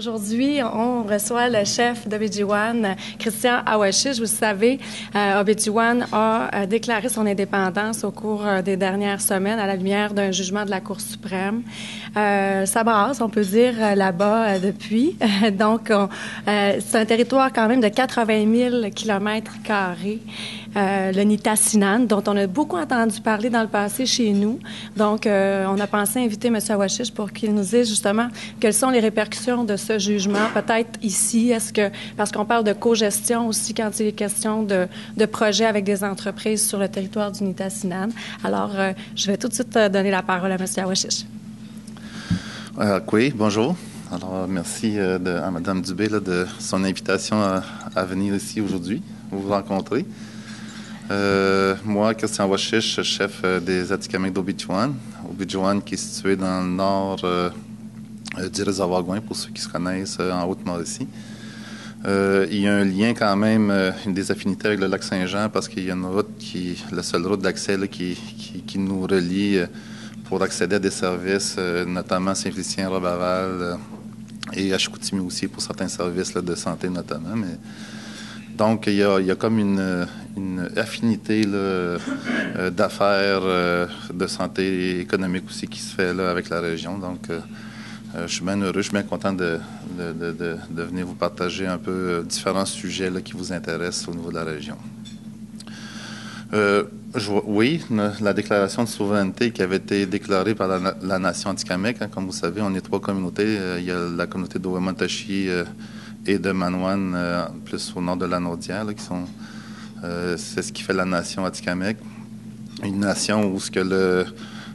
Aujourd'hui, on reçoit le chef d'Obidjiwan, Christian Awashish. Vous savez, Obidjiwan a déclaré son indépendance au cours des dernières semaines à la lumière d'un jugement de la Cour suprême. Ça brasse, on peut dire, là-bas depuis. Donc, c'est un territoire quand même de 80 000 km². Le Nitassinan, dont on a beaucoup entendu parler dans le passé chez nous. Donc, on a pensé inviter M. Awashish pour qu'il nous dise justement quelles sont les répercussions de ce jugement, peut-être ici. Parce qu'on parle de cogestion aussi quand il est question de projets avec des entreprises sur le territoire du Nitassinan. Alors, je vais tout de suite donner la parole à M. Awashish. Oui, bonjour. Alors, merci à Mme Dubé de son invitation à venir ici aujourd'hui, vous rencontrer. Moi, Christian Awashish, chef des Atikamekw d'Obidjiwan. Obidjiwan qui est situé dans le nord du réservoir Gouin, pour ceux qui se connaissent, en Haute-Mauricie. Il y a un lien quand même, des affinités avec le lac Saint-Jean, parce qu'il y a une route la seule route d'accès qui nous relie pour accéder à des services, notamment Saint-Félicien, Roberval et à Chicoutimi aussi, pour certains services de santé notamment. Donc, il y a comme une affinité d'affaires, de santé économique aussi qui se fait là, avec la région. Donc, je suis bien heureux, je suis bien content de venir vous partager un peu différents sujets là, qui vous intéressent au niveau de la région. Oui, la déclaration de souveraineté qui avait été déclarée par la nation Atikamekw, comme vous savez, on est 3 communautés. Il y a la communauté de Wemotaci et de Manoan, plus au nord de la Naudière, qui sont... c'est ce qui fait la nation Atikamekw. Une nation où ce que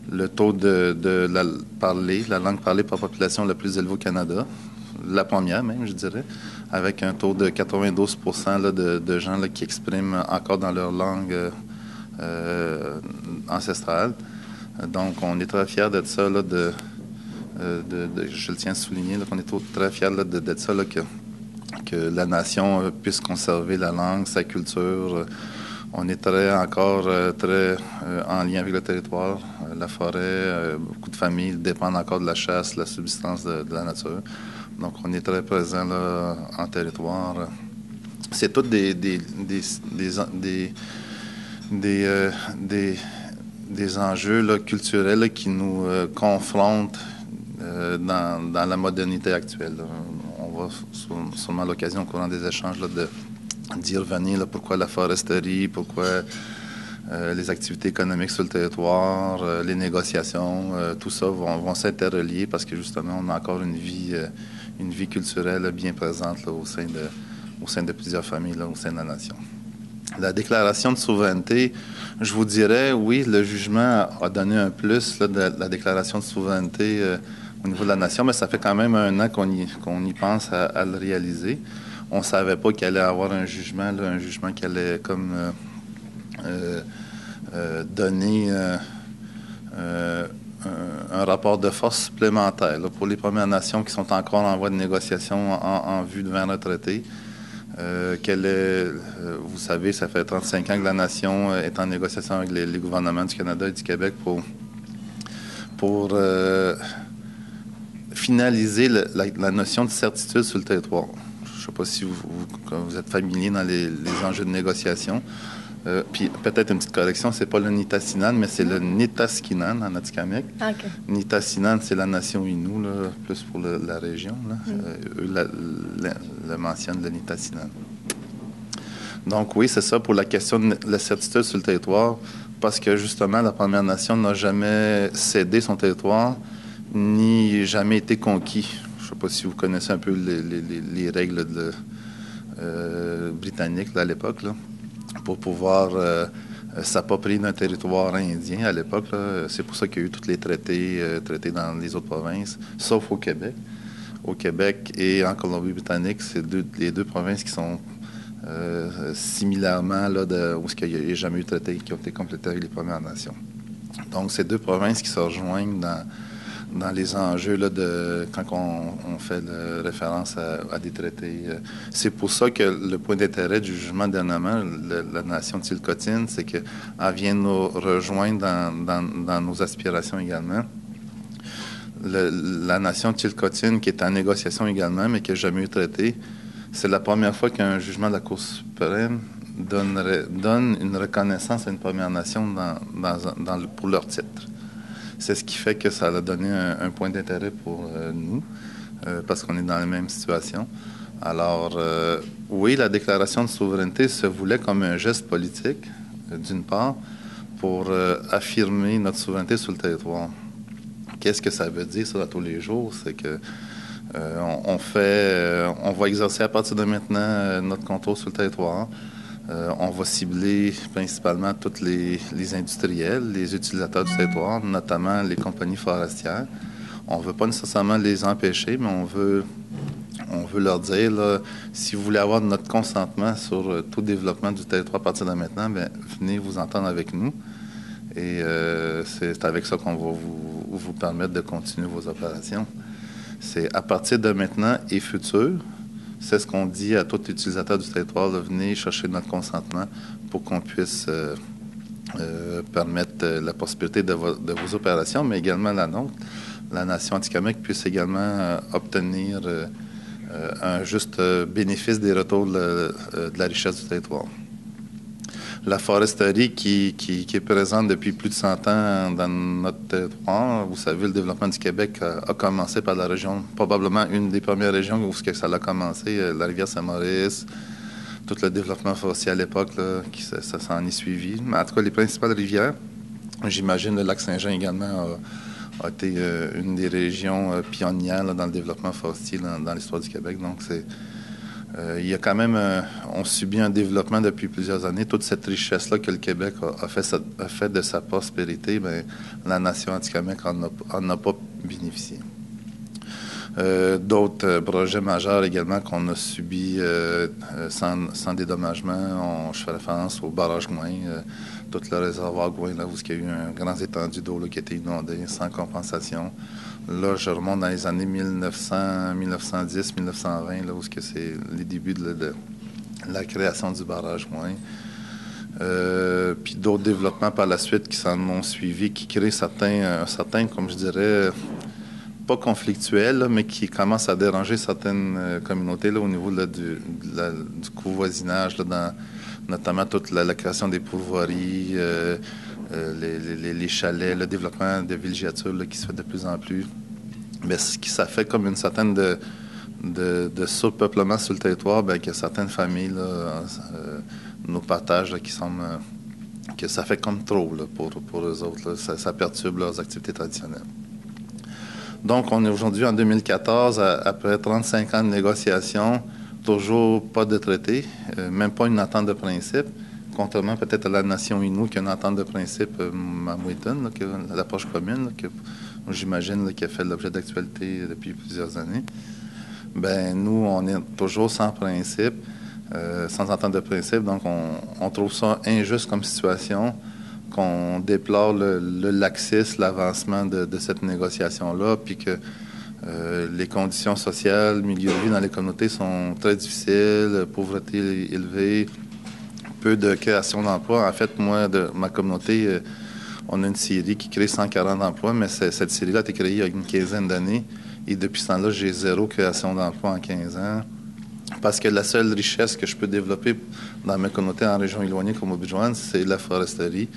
le taux de la langue parlée par population le plus élevé au Canada, la première même, je dirais, avec un taux de 92 % de gens qui expriment encore dans leur langue ancestrale. Donc, on est très fiers d'être ça, je le tiens à souligner, qu'on est très fiers d'être ça, que la nation puisse conserver la langue, sa culture. On est encore très en lien avec le territoire, la forêt. Beaucoup de familles dépendent encore de la chasse, de la subsistance de la nature. Donc, on est très présent là, en territoire. C'est tous des enjeux là, culturels là, qui nous confrontent dans la modernité actuelle. Là. On va sûrement à l'occasion au courant des échanges là, d'y revenir, là, pourquoi la foresterie, pourquoi les activités économiques sur le territoire, les négociations, tout ça vont s'interrelier parce que justement, on a encore une vie culturelle là, bien présente là, au sein de plusieurs familles, là, au sein de la nation. La déclaration de souveraineté, je vous dirais, oui, le jugement a donné un plus là, de la déclaration de souveraineté au niveau de la nation, mais ça fait quand même 1 an qu'on y pense à le réaliser. On ne savait pas qu'il allait avoir un jugement qui allait comme donner un rapport de force supplémentaire là, pour les Premières Nations qui sont encore en voie de négociation en vue de vers un traité. Vous savez, ça fait 35 ans que la nation est en négociation avec les gouvernements du Canada et du Québec pour finaliser la notion de certitude sur le territoire. Je ne sais pas si vous êtes familier dans les enjeux de négociation. Puis peut-être une petite correction, c'est pas le Nitassinan, mais c'est le Nitaskinan en Atikamekw. Okay. Nitassinan, c'est la nation Innu, là, plus pour la région. Là. Eux le mentionnent, le Nitassinan. Donc oui, c'est ça pour la question de la certitude sur le territoire, parce que justement, la Première Nation n'a jamais cédé son territoire, ni jamais été conquis. Je ne sais pas si vous connaissez un peu les règles britanniques là, à l'époque, là, pour pouvoir s'approprier d'un territoire indien à l'époque. C'est pour ça qu'il y a eu tous les traités dans les autres provinces, sauf au Québec. Au Québec et en Colombie-Britannique, c'est les deux provinces qui sont similairement là, où il n'y a jamais eu de traités qui ont été complétés avec les Premières Nations. Donc, c'est 2 provinces qui se rejoignent dans les enjeux là, quand on fait référence à des traités. C'est pour ça que le point d'intérêt du jugement dernièrement, la nation de Tsilhqot'in, c'est qu'elle vient nous rejoindre dans nos aspirations également. la nation Chilcotin, qui est en négociation également, mais qui n'a jamais eu traité, c'est la première fois qu'un jugement de la Cour suprême donne une reconnaissance à une Première Nation pour leur titre. C'est ce qui fait que ça a donné un point d'intérêt pour nous, parce qu'on est dans la même situation. Alors, oui, la déclaration de souveraineté se voulait comme un geste politique, d'une part, pour affirmer notre souveraineté sur le territoire. Qu'est-ce que ça veut dire, ça, à tous les jours? C'est que on va exercer à partir de maintenant notre contrôle sur le territoire. On va cibler principalement tous les industriels, les utilisateurs du territoire, notamment les compagnies forestières. On ne veut pas nécessairement les empêcher, mais on veut leur dire, là, si vous voulez avoir notre consentement sur tout développement du territoire à partir de maintenant, bien, venez vous entendre avec nous. Et c'est avec ça qu'on va vous permettre de continuer vos opérations. C'est à partir de maintenant et futur, c'est ce qu'on dit à tout utilisateur du territoire, de venir chercher notre consentement pour qu'on puisse permettre la possibilité de vos opérations, mais également la nôtre. La nation Atikamekw puisse également obtenir un juste bénéfice des retours de la richesse du territoire. La foresterie qui est présente depuis plus de 100 ans dans notre territoire. Vous savez, le développement du Québec a commencé par la région, probablement une des premières régions où ça a commencé, la rivière Saint-Maurice, tout le développement forestier à l'époque, ça s'en est suivi. Mais en tout cas, les principales rivières, j'imagine le lac Saint-Jean également a été une des régions pionnières là, dans le développement forestier dans l'histoire du Québec. Donc, il y a quand même, on subit un développement depuis plusieurs années. Toute cette richesse-là que le Québec a fait de sa prospérité, bien, la nation Atikamekw en a pas bénéficié. D'autres projets majeurs également qu'on a subis sans dédommagement. Je fais référence au barrage Gouin, tout le réservoir Gouin, là, où il y a eu un grand étendue d'eau qui a été inondé sans compensation. Là, je remonte dans les années 1910, 1920, là, où c'est les débuts de la création du barrage Gouin. Puis d'autres développements par la suite qui s'en ont suivi, qui créent certains, comme je dirais, pas conflictuels, là, mais qui commencent à déranger certaines communautés là, au niveau du covoisinage, là, notamment toute la création des pourvoiries, les chalets, le développement de villégiature là, qui se fait de plus en plus. Bien, ça fait comme une certaine de surpeuplement sur le territoire, bien, que certaines familles là, nous partagent, là, qui semblent que ça fait comme trop là, pour eux autres. Là. Ça perturbe leurs activités traditionnelles. Donc, on est aujourd'hui en 2014, après 35 ans de négociations, toujours pas de traité, même pas une entente de principe, contrairement peut-être à la nation Innu qui a une entente de principe à Mouiton, l'approche commune, que j'imagine qui a fait l'objet d'actualité depuis plusieurs années. Ben nous, on est toujours sans principe, sans entente de principe, donc on trouve ça injuste comme situation, qu'on déplore le laxisme, l'avancement de cette négociation-là, puis que les conditions sociales, milieu de vie dans les communautés sont très difficiles, pauvreté élevée, peu de création d'emplois. En fait, moi, de ma communauté, on a une scierie qui crée 140 emplois, mais cette scierie-là a été créée il y a une quinzaine d'années. Et depuis ce temps-là, j'ai 0 création d'emplois en 15 ans. Parce que la seule richesse que je peux développer dans ma communauté en région éloignée comme au Obidjouan, c'est la foresterie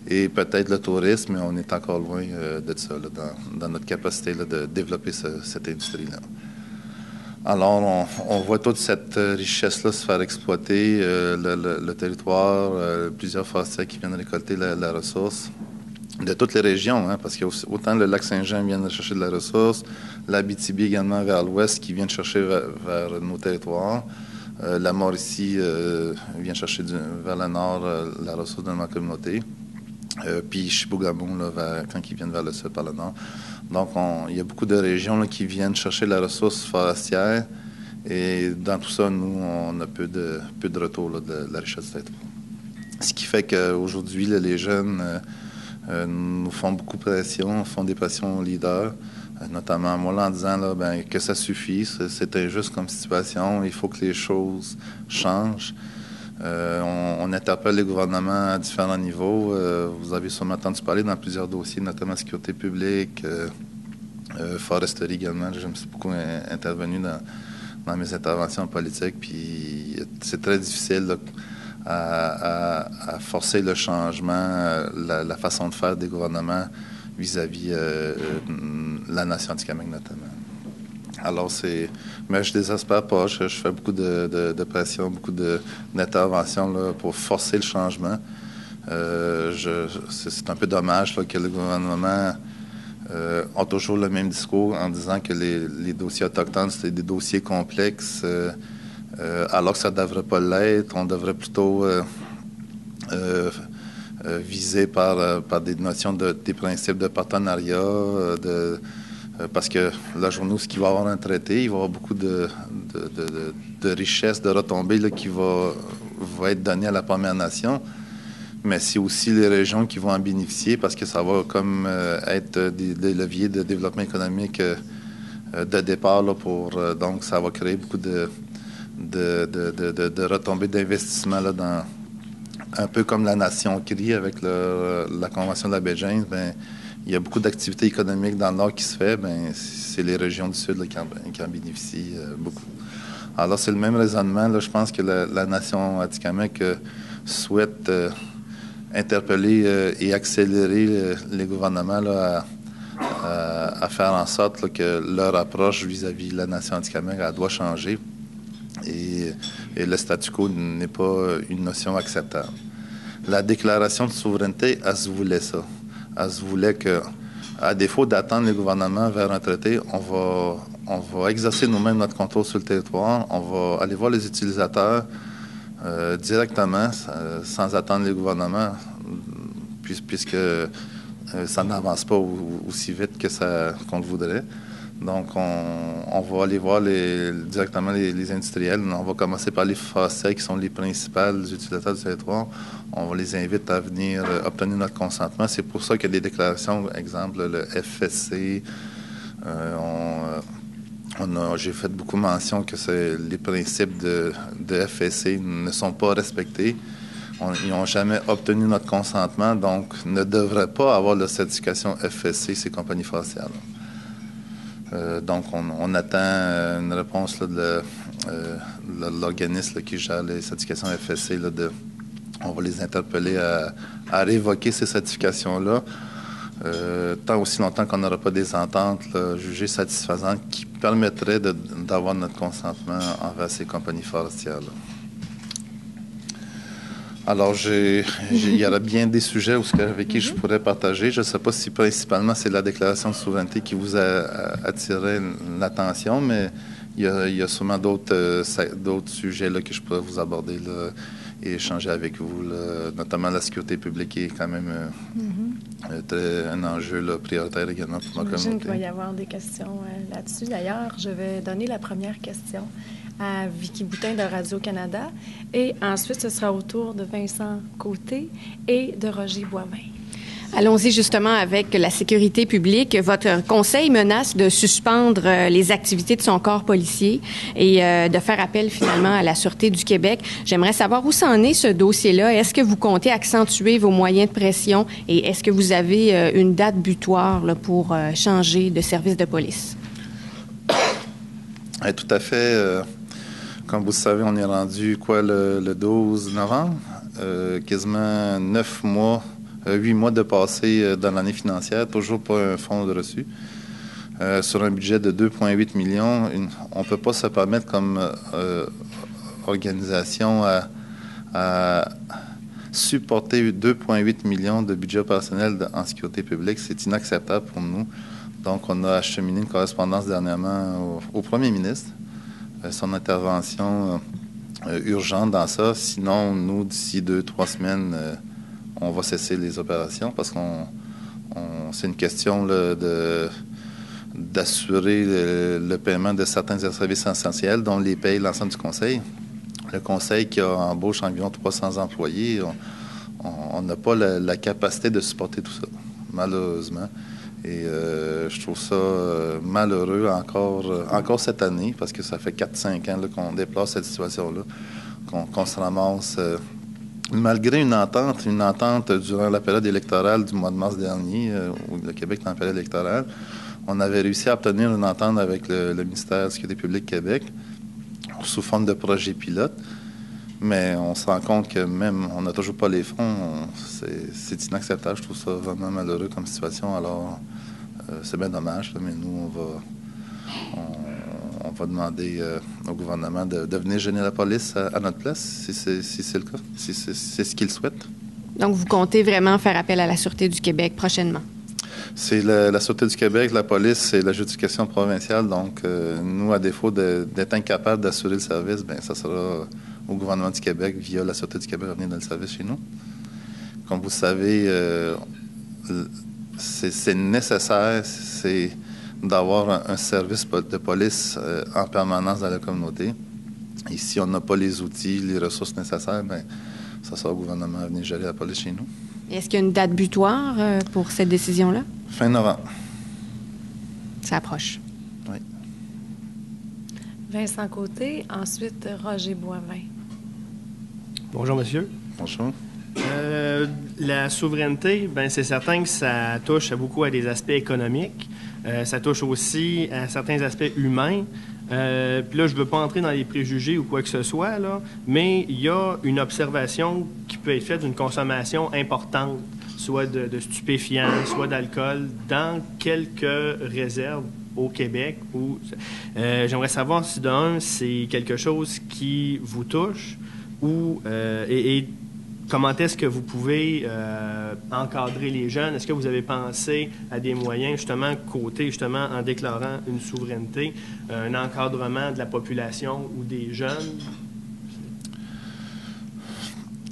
et peut-être le tourisme, mais on est encore loin de ça, là, dans notre capacité là, de développer cette industrie-là. Alors, on voit toute cette richesse-là se faire exploiter, le territoire, plusieurs forestiers qui viennent récolter la ressource de toutes les régions, hein, parce qu'il y a autant le lac Saint-Jean vient de chercher de la ressource, l'Abitibi également vers l'ouest qui vient de chercher vers nos territoires, la Mauricie vient chercher vers le nord la ressource de ma communauté, puis Chibougamau quand ils viennent vers le sud par le nord. Donc, il y a beaucoup de régions là, qui viennent chercher la ressource forestière et dans tout ça, nous, on a peu de retour là, de la richesse du territoire. Ce qui fait qu'aujourd'hui, les jeunes nous font beaucoup pression, font des pressions aux leaders, notamment moi là, en disant là, ben, que ça suffit, c'est injuste comme situation, il faut que les choses changent. On interpelle les gouvernements à différents niveaux. Vous avez sûrement entendu parler dans plusieurs dossiers, notamment sécurité publique, Foresterie également. Je me suis beaucoup intervenu dans mes interventions politiques. Puis c'est très difficile là, à forcer le changement, la façon de faire des gouvernements vis-à-vis la nation atikamekw notamment. Alors, mais je désespère pas. Je fais beaucoup de pression, beaucoup d'intervention pour forcer le changement. C'est un peu dommage là, que le gouvernement a toujours le même discours en disant que les dossiers autochtones, c'est des dossiers complexes, alors que ça ne devrait pas l'être. On devrait plutôt viser par des notions des principes de partenariat, parce que la journée où il va y avoir un traité, il va y avoir beaucoup de richesses, de retombées là, qui va être données à la Première Nation. Mais c'est aussi les régions qui vont en bénéficier parce que ça va comme être des leviers de développement économique de départ. Là, donc, ça va créer beaucoup de retombées d'investissement là, un peu comme la Nation crie avec la Convention de la baie James. Ben, il y a beaucoup d'activités économiques dans le Nord qui se fait. Ben, c'est les régions du Sud là, qui en bénéficient beaucoup. Alors, c'est le même raisonnement. Là, je pense que la Nation atikamekw souhaite interpeller et accélérer les gouvernements là, à faire en sorte là, que leur approche vis-à-vis de la nation atikamekw doit changer. Et le statu quo n'est pas une notion acceptable. La déclaration de souveraineté, elle se voulait ça. Elle se voulait que, à défaut d'attendre les gouvernements vers un traité, on va exercer nous-mêmes notre contrôle sur le territoire, on va aller voir les utilisateurs directement, sans attendre les gouvernements, puisque ça n'avance pas aussi vite qu'on le voudrait. Donc, on va aller voir directement les industriels. On va commencer par les forestiers qui sont les principaux utilisateurs du territoire. On va les inviter à venir obtenir notre consentement. C'est pour ça qu'il y a des déclarations, exemple, le FSC. J'ai fait beaucoup mention que les principes de FSC ne sont pas respectés. Ils n'ont jamais obtenu notre consentement, donc ne devraient pas avoir la certification FSC, ces compagnies forestières. Donc, on attend une réponse là, de l'organisme qui gère les certifications FSC. Là, on va les interpeller à révoquer ces certifications-là, tant aussi longtemps qu'on n'aura pas des ententes là, jugées satisfaisantes qui permettraient d'avoir notre consentement envers ces compagnies forestières-là. Alors, il y aura bien des sujets avec qui je pourrais partager. Je ne sais pas si principalement c'est la déclaration de souveraineté qui vous a attiré l'attention, mais il y a sûrement d'autres sujets là, que je pourrais vous aborder là, et échanger avec vous, là, notamment la sécurité publique qui est quand même un enjeu là, prioritaire également pour ma communauté. J'imagine qu'il va y avoir des questions là-dessus. D'ailleurs, je vais donner la première question à Vicky Boutin de Radio-Canada. Et ensuite, ce sera au tour de Vincent Côté et de Roger Boivin. Allons-y justement avec la sécurité publique. Votre conseil menace de suspendre les activités de son corps policier et de faire appel finalement à la Sûreté du Québec. J'aimerais savoir où s'en est ce dossier-là. Est-ce que vous comptez accentuer vos moyens de pression et est-ce que vous avez une date butoir là, pour changer de service de police? Oui, tout à fait. Comme vous le savez, on est rendu le 12 novembre, quasiment 8 mois de passé dans l'année financière, toujours pas un fonds de reçu. Sur un budget de 2,8 millions, on ne peut pas se permettre comme organisation à supporter 2,8 millions de budget opérationnel en sécurité publique. C'est inacceptable pour nous. Donc, on a acheminé une correspondance dernièrement au premier ministre. Son intervention urgente dans ça. Sinon, nous, d'ici 2-3 semaines, on va cesser les opérations parce que c'est une question là, d'assurer le paiement de certains services essentiels dont les paye l'ensemble du conseil. Le conseil qui embauche environ 300 employés, on n'a pas la capacité de supporter tout ça, malheureusement. Et je trouve ça malheureux encore cette année, parce que ça fait 4-5 ans là, qu'on déplace cette situation-là, qu'on se ramasse, malgré une entente durant la période électorale du mois de mars dernier, où le Québec est en période électorale, On avait réussi à obtenir une entente avec le ministère de la Sécurité publique Québec sous forme de projet pilote. Mais on se rend compte que même on n'a toujours pas les fonds. C'est inacceptable. Je trouve ça vraiment malheureux comme situation. Alors, c'est bien dommage, là, mais nous, on va demander au gouvernement de venir gêner la police à notre place, si c'est le cas, si c'est ce qu'il souhaite. Donc, vous comptez vraiment faire appel à la Sûreté du Québec prochainement? C'est la Sûreté du Québec, la police, c'est l'adjudication provinciale. Donc, nous, à défaut d'être incapables d'assurer le service, bien, ça sera au gouvernement du Québec, via la Sûreté du Québec, à venir dans le service chez nous. Comme vous le savez, c'est nécessaire, c'est d'avoir un service de police en permanence dans la communauté. Et si on n'a pas les outils, les ressources nécessaires, bien, ça sera au gouvernement à venir gérer la police chez nous. Est-ce qu'il y a une date butoir pour cette décision-là? Fin novembre. Ça approche. Oui. Vincent Côté, ensuite Roger Boivin. Bonjour, monsieur. Bonjour. La souveraineté, ben c'est certain que ça touche beaucoup à des aspects économiques. Ça touche aussi à certains aspects humains. Puis là, je ne veux pas entrer dans les préjugés ou quoi que ce soit, là, mais il y a une observation qui peut être faite d'une consommation importante, soit de stupéfiants, soit d'alcool, dans quelques réserves au Québec. J'aimerais savoir si, d'un, c'est quelque chose qui vous touche ou et comment est-ce que vous pouvez encadrer les jeunes? Est-ce que vous avez pensé à des moyens, justement, justement, en déclarant une souveraineté, un encadrement de la population ou des jeunes?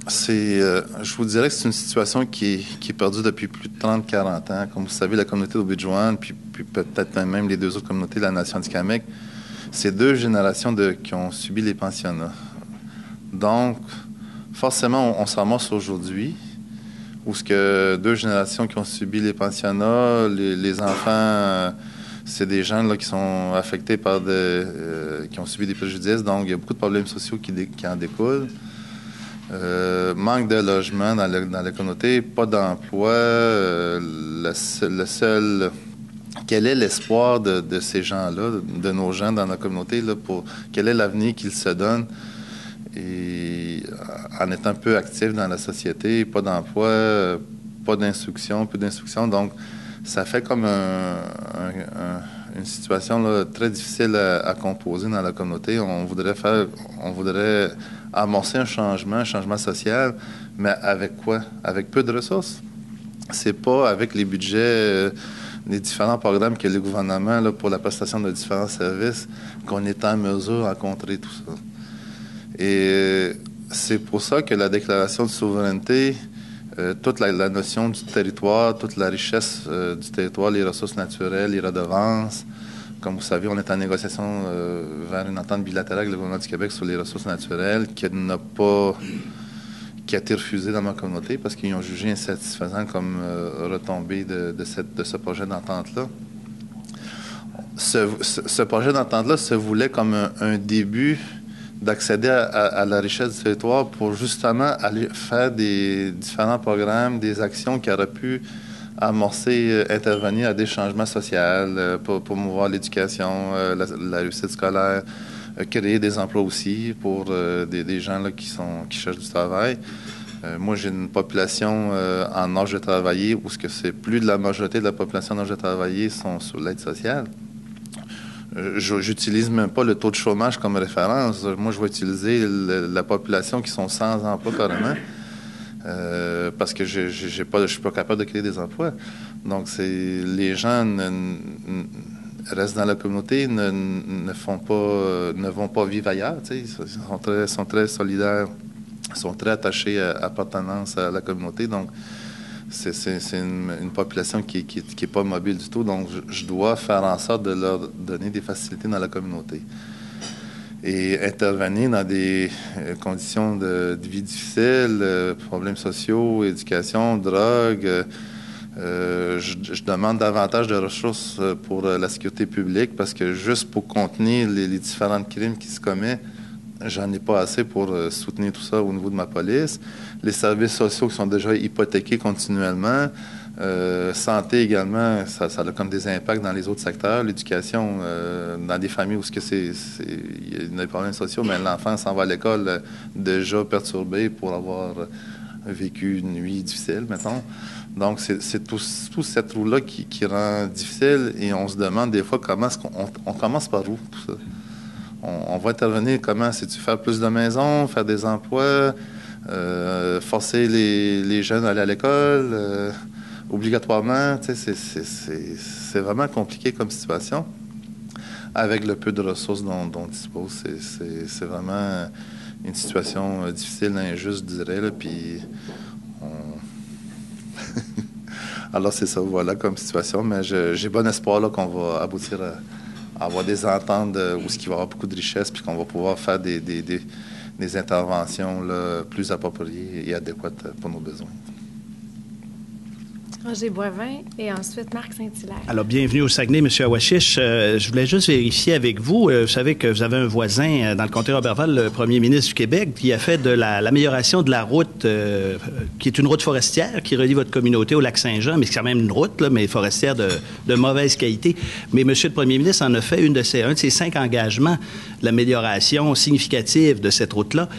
Je vous dirais que c'est une situation qui est perdue depuis plus de 30-40 ans. Comme vous savez, la communauté d'Aubijoan, puis peut-être même les deux autres communautés de la Nation Atikamekw, c'est deux générations qui ont subi les pensionnats. Donc, forcément, on s'en ramasse aujourd'hui, où ce que deux générations qui ont subi les pensionnats, les enfants, c'est des gens là, qui sont affectés par qui ont subi des préjudices, donc il y a beaucoup de problèmes sociaux qui en découlent. Manque de logement dans la communauté, pas d'emploi. Quel est l'espoir de ces gens-là, de nos gens dans la communauté, là, quel est l'avenir qu'ils se donnent? Et en étant peu actifs dans la société, pas d'emploi, pas d'instruction, peu d'instruction. Donc, ça fait comme une situation là, très difficile à composer dans la communauté. On voudrait amorcer un changement social, mais avec quoi? Avec peu de ressources. C'est pas avec les budgets des différents programmes que le gouvernement, là, pour la prestation de différents services, qu'on est en mesure de contrer tout ça. Et c'est pour ça que la déclaration de souveraineté, toute la notion du territoire, toute la richesse du territoire, les ressources naturelles, les redevances. Comme vous savez, on est en négociation vers une entente bilatérale avec le gouvernement du Québec sur les ressources naturelles qui a été refusée dans ma communauté parce qu'ils ont jugé insatisfaisant comme retombée de ce projet d'entente-là. Ce projet d'entente-là se voulait comme un début d'accéder à la richesse du territoire pour justement aller faire des différents programmes, des actions qui auraient pu amorcer, intervenir à des changements sociaux, pour promouvoir l'éducation, la réussite scolaire, créer des emplois aussi pour des gens là, qui cherchent du travail. Moi, j'ai une population en âge de travailler où c'est plus de la majorité de la population en âge de travailler sont sur l'aide sociale. J'utilise même pas le taux de chômage comme référence. Moi, je vais utiliser la population qui sont sans emploi carrément, parce que je suis pas capable de créer des emplois. Donc, les gens restent dans la communauté, ne vont pas vivre ailleurs. Ils sont très solidaires, sont très attachés à appartenance à la communauté. Donc, c'est une population qui est pas mobile du tout. Donc, je dois faire en sorte de leur donner des facilités dans la communauté. Et intervenir dans des conditions de vie difficiles, problèmes sociaux, éducation, drogue. Je demande davantage de ressources pour la sécurité publique parce que juste pour contenir les différents crimes qui se commettent, j'en ai pas assez pour soutenir tout ça au niveau de ma police. Les services sociaux qui sont déjà hypothéqués continuellement. Santé également, ça a comme des impacts dans les autres secteurs. L'éducation, dans des familles où il y a des problèmes sociaux, mais l'enfant s'en va à l'école déjà perturbé pour avoir vécu une nuit difficile, mettons. Donc, c'est tout cette roue-là qui rend difficile et on se demande des fois comment est-ce qu'on commence par où pour ça. On va intervenir comment? C'est-tu faire plus de maisons, faire des emplois, forcer les jeunes à aller à l'école obligatoirement? C'est vraiment compliqué comme situation. Avec le peu de ressources dont on dispose, c'est vraiment une situation difficile, injuste, je dirais. Là, puis Alors, c'est ça, voilà, comme situation. Mais j'ai bon espoir là, qu'on va aboutir à avoir des ententes où il va y avoir beaucoup de richesses puis qu'on va pouvoir faire des interventions là, plus appropriées et adéquates pour nos besoins. Roger Boivin et ensuite Marc Saint-Hilaire. Alors, bienvenue au Saguenay, M. Awashish. Je voulais juste vérifier avec vous. Vous savez que vous avez un voisin dans le comté Roberval, le premier ministre du Québec, qui a fait de l'amélioration de la route, qui est une route forestière, qui relie votre communauté au lac Saint-Jean, mais c'est quand même une route, là, mais forestière de mauvaise qualité. Mais M. le premier ministre en a fait un de ses 5 engagements, l'amélioration significative de cette route-là.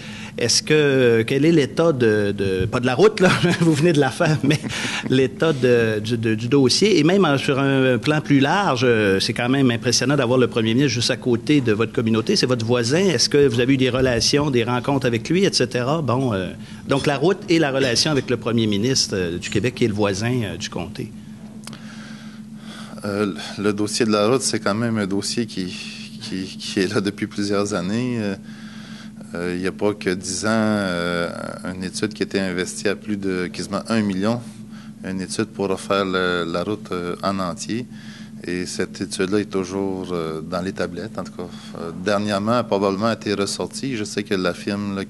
Quel est l'état pas de la route, là, vous venez de la faire, mais l'état du dossier, et même sur un plan plus large, c'est quand même impressionnant d'avoir le premier ministre juste à côté de votre communauté, c'est votre voisin, est-ce que vous avez eu des relations, des rencontres avec lui, etc.? Bon, donc la route et la relation avec le premier ministre du Québec qui est le voisin du comté. Le dossier de la route, c'est quand même un dossier qui est là depuis plusieurs années. Il n'y a pas que 10 ans, une étude qui a été investie à plus de quasiment 1 million, une étude pour refaire la route en entier. Et cette étude-là est toujours dans les tablettes. En tout cas, dernièrement, elle a probablement été ressortie. Je sais que la firme là,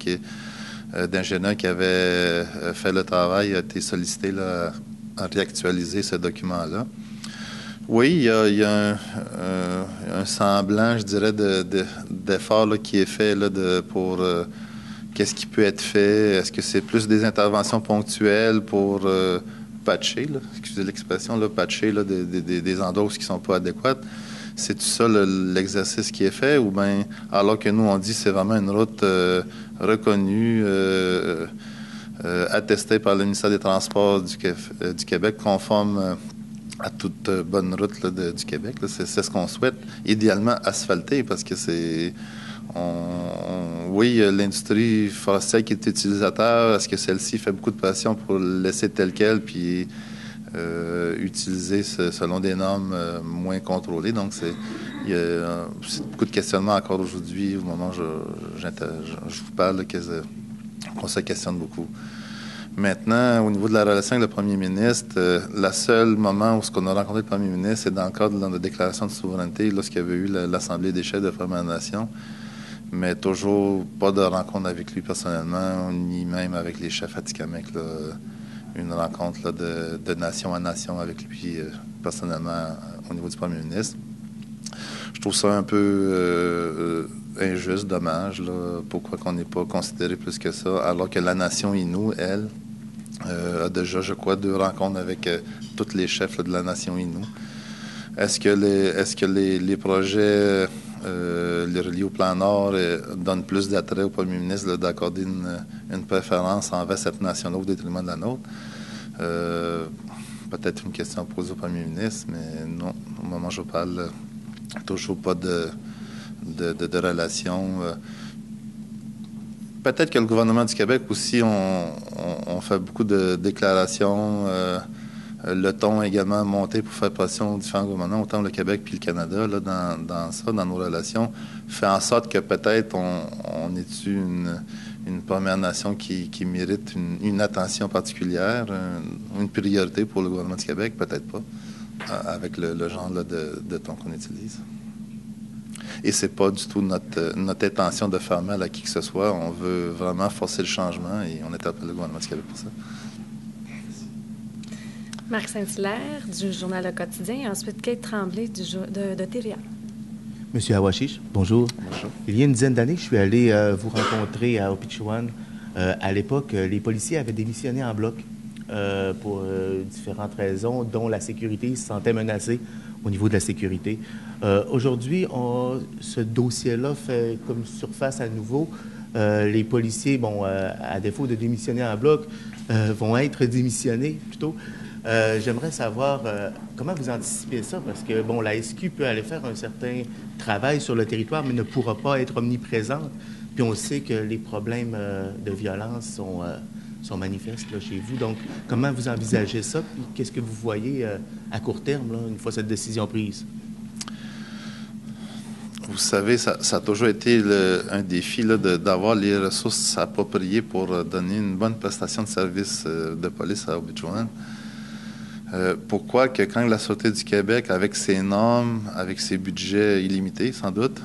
d'ingénieurs qui avait fait le travail a été sollicitée là, à réactualiser ce document-là. Oui, il y a un semblant, je dirais, d'effort là, qui est fait là, pour qu'est-ce qui peut être fait. Est-ce que c'est plus des interventions ponctuelles pour patcher, là, excusez l'expression, là, patcher là, des endroits qui ne sont pas adéquats? C'est tout ça l'exercice qui est fait? Ou bien, alors que nous, on dit que c'est vraiment une route reconnue, attestée par le ministère des Transports du Québec, conforme à toute bonne route là, du Québec. C'est ce qu'on souhaite, idéalement asphalter, parce que oui, l'industrie forestière qui est utilisateur, est-ce que celle-ci fait beaucoup de pression pour le laisser tel quel, puis utiliser selon des normes moins contrôlées? Donc, il y a beaucoup de questionnements encore aujourd'hui, au moment où je vous parle, qu'on se questionne beaucoup. Maintenant, au niveau de la relation avec le premier ministre, le seul moment où on a rencontré le premier ministre, c'est dans le cadre de la déclaration de souveraineté, lorsqu'il y avait eu l'Assemblée des chefs de Premières Nations, mais toujours pas de rencontre avec lui personnellement, ni même avec les chefs atikamekw, une rencontre là, de nation à nation avec lui personnellement au niveau du premier ministre. Je trouve ça un peu injuste, dommage. Là, pourquoi qu'on n'est pas considéré plus que ça, alors que la nation Innu, elle, a déjà, je crois, 2 rencontres avec tous les chefs là, de la nation Innu. Est-ce que les projets les reliés au plan Nord donnent plus d'attrait au premier ministre d'accorder une préférence envers cette nation-là au détriment de la nôtre? Peut-être une question posée au premier ministre, mais non, au moment où je parle, toujours pas de relation. Peut-être que le gouvernement du Québec aussi, on fait beaucoup de déclarations. Le ton a également monté pour faire pression aux différents gouvernements, autant le Québec puis le Canada, là, dans nos relations, fait en sorte que peut-être on est une Première Nation qui mérite une attention particulière, une priorité pour le gouvernement du Québec, peut-être pas, avec le genre là, de ton qu'on utilise. Et c'est pas du tout notre intention de faire mal à qui que ce soit. On veut vraiment forcer le changement et on est appelé le gouvernement du Québec pour ça. Marc Saint-Hilaire du Journal Le Quotidien et ensuite Kate Tremblay de TVA. Monsieur Awashish, bonjour. Bonjour. Il y a une dizaine d'années, je suis allé vous rencontrer à Opitchwan. À l'époque, les policiers avaient démissionné en bloc pour différentes raisons, dont la sécurité. Ils se sentaient menacés au niveau de la sécurité. Aujourd'hui, ce dossier-là fait comme surface à nouveau. Les policiers, bon, à défaut de démissionner en bloc, vont être démissionnés plutôt. J'aimerais savoir comment vous anticipez ça, parce que, bon, la SQ peut aller faire un certain travail sur le territoire, mais ne pourra pas être omniprésente. Puis on sait que les problèmes de violence sont manifestes là, chez vous. Donc, comment vous envisagez ça? Puis qu'est-ce que vous voyez à court terme, là, une fois cette décision prise? Vous savez, ça a toujours été un défi là, d'avoir les ressources appropriées pour donner une bonne prestation de service de police à Obidjouan. Pourquoi que quand la Sûreté du Québec, avec ses normes, avec ses budgets illimités, sans doute,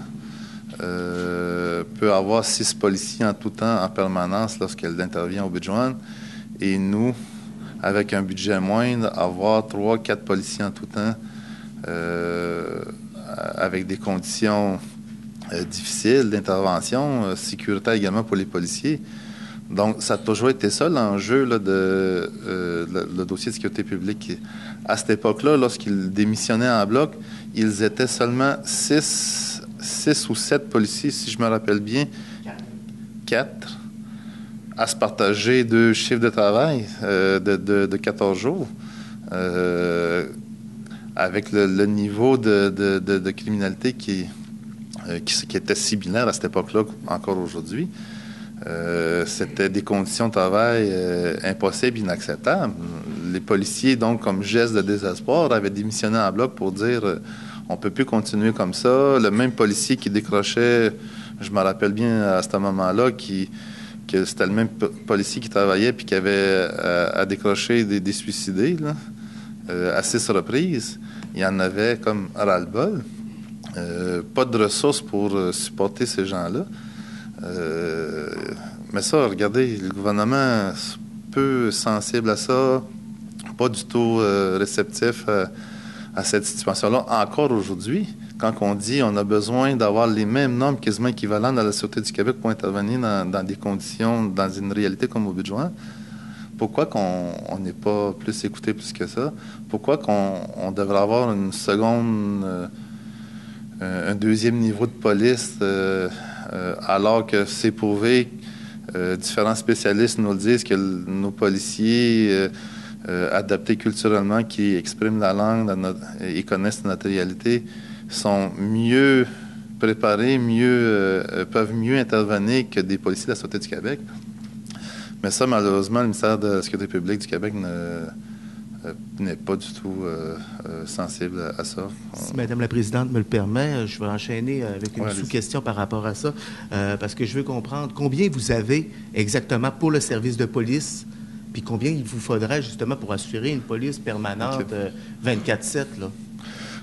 peut avoir 6 policiers en tout temps, en permanence, lorsqu'elle intervient au Obidjouan, et nous, avec un budget moindre, avoir 3-4 policiers en tout temps, avec des conditions difficiles d'intervention, sécuritaire également pour les policiers. Donc, ça a toujours été ça, l'enjeu là, le dossier de sécurité publique. À cette époque-là, lorsqu'ils démissionnaient en bloc, ils étaient seulement 6 ou 7 policiers, si je me rappelle bien. 4 à se partager 2 chiffres de travail de 14 jours. Avec le niveau de criminalité qui était similaire à cette époque-là encore aujourd'hui. C'était des conditions de travail impossibles, inacceptables. Les policiers, donc, comme geste de désespoir, avaient démissionné en bloc pour dire on peut plus continuer comme ça. Le même policier qui décrochait, je me rappelle bien à ce moment-là, que c'était le même policier qui travaillait puis qui avait à décrocher des suicidés là, à 6 reprises. Il y en avait comme ras-le-bol. Pas de ressources pour supporter ces gens-là. Mais ça, regardez, le gouvernement est peu sensible à ça, pas du tout réceptif à cette situation-là. Encore aujourd'hui, quand on dit on a besoin d'avoir les mêmes normes quasiment équivalentes à la Sûreté du Québec pour intervenir dans des conditions, dans une réalité comme Obidjouan, pourquoi qu'on n'est pas plus écouté plus que ça? Pourquoi qu'on devrait avoir une seconde, un deuxième niveau de police alors que c'est prouvé, différents spécialistes nous le disent, que nos policiers adaptés culturellement, qui expriment la langue et connaissent notre réalité, sont mieux préparés, peuvent mieux intervenir que des policiers de la Sûreté du Québec. Mais ça, malheureusement, le ministère de la Sécurité publique du Québec n'est pas du tout sensible à ça. Si Mme la Présidente me le permet, je vais enchaîner avec une sous-question par rapport à ça, parce que je veux comprendre combien vous avez exactement pour le service de police, puis combien il vous faudrait justement pour assurer une police permanente 24/7, là?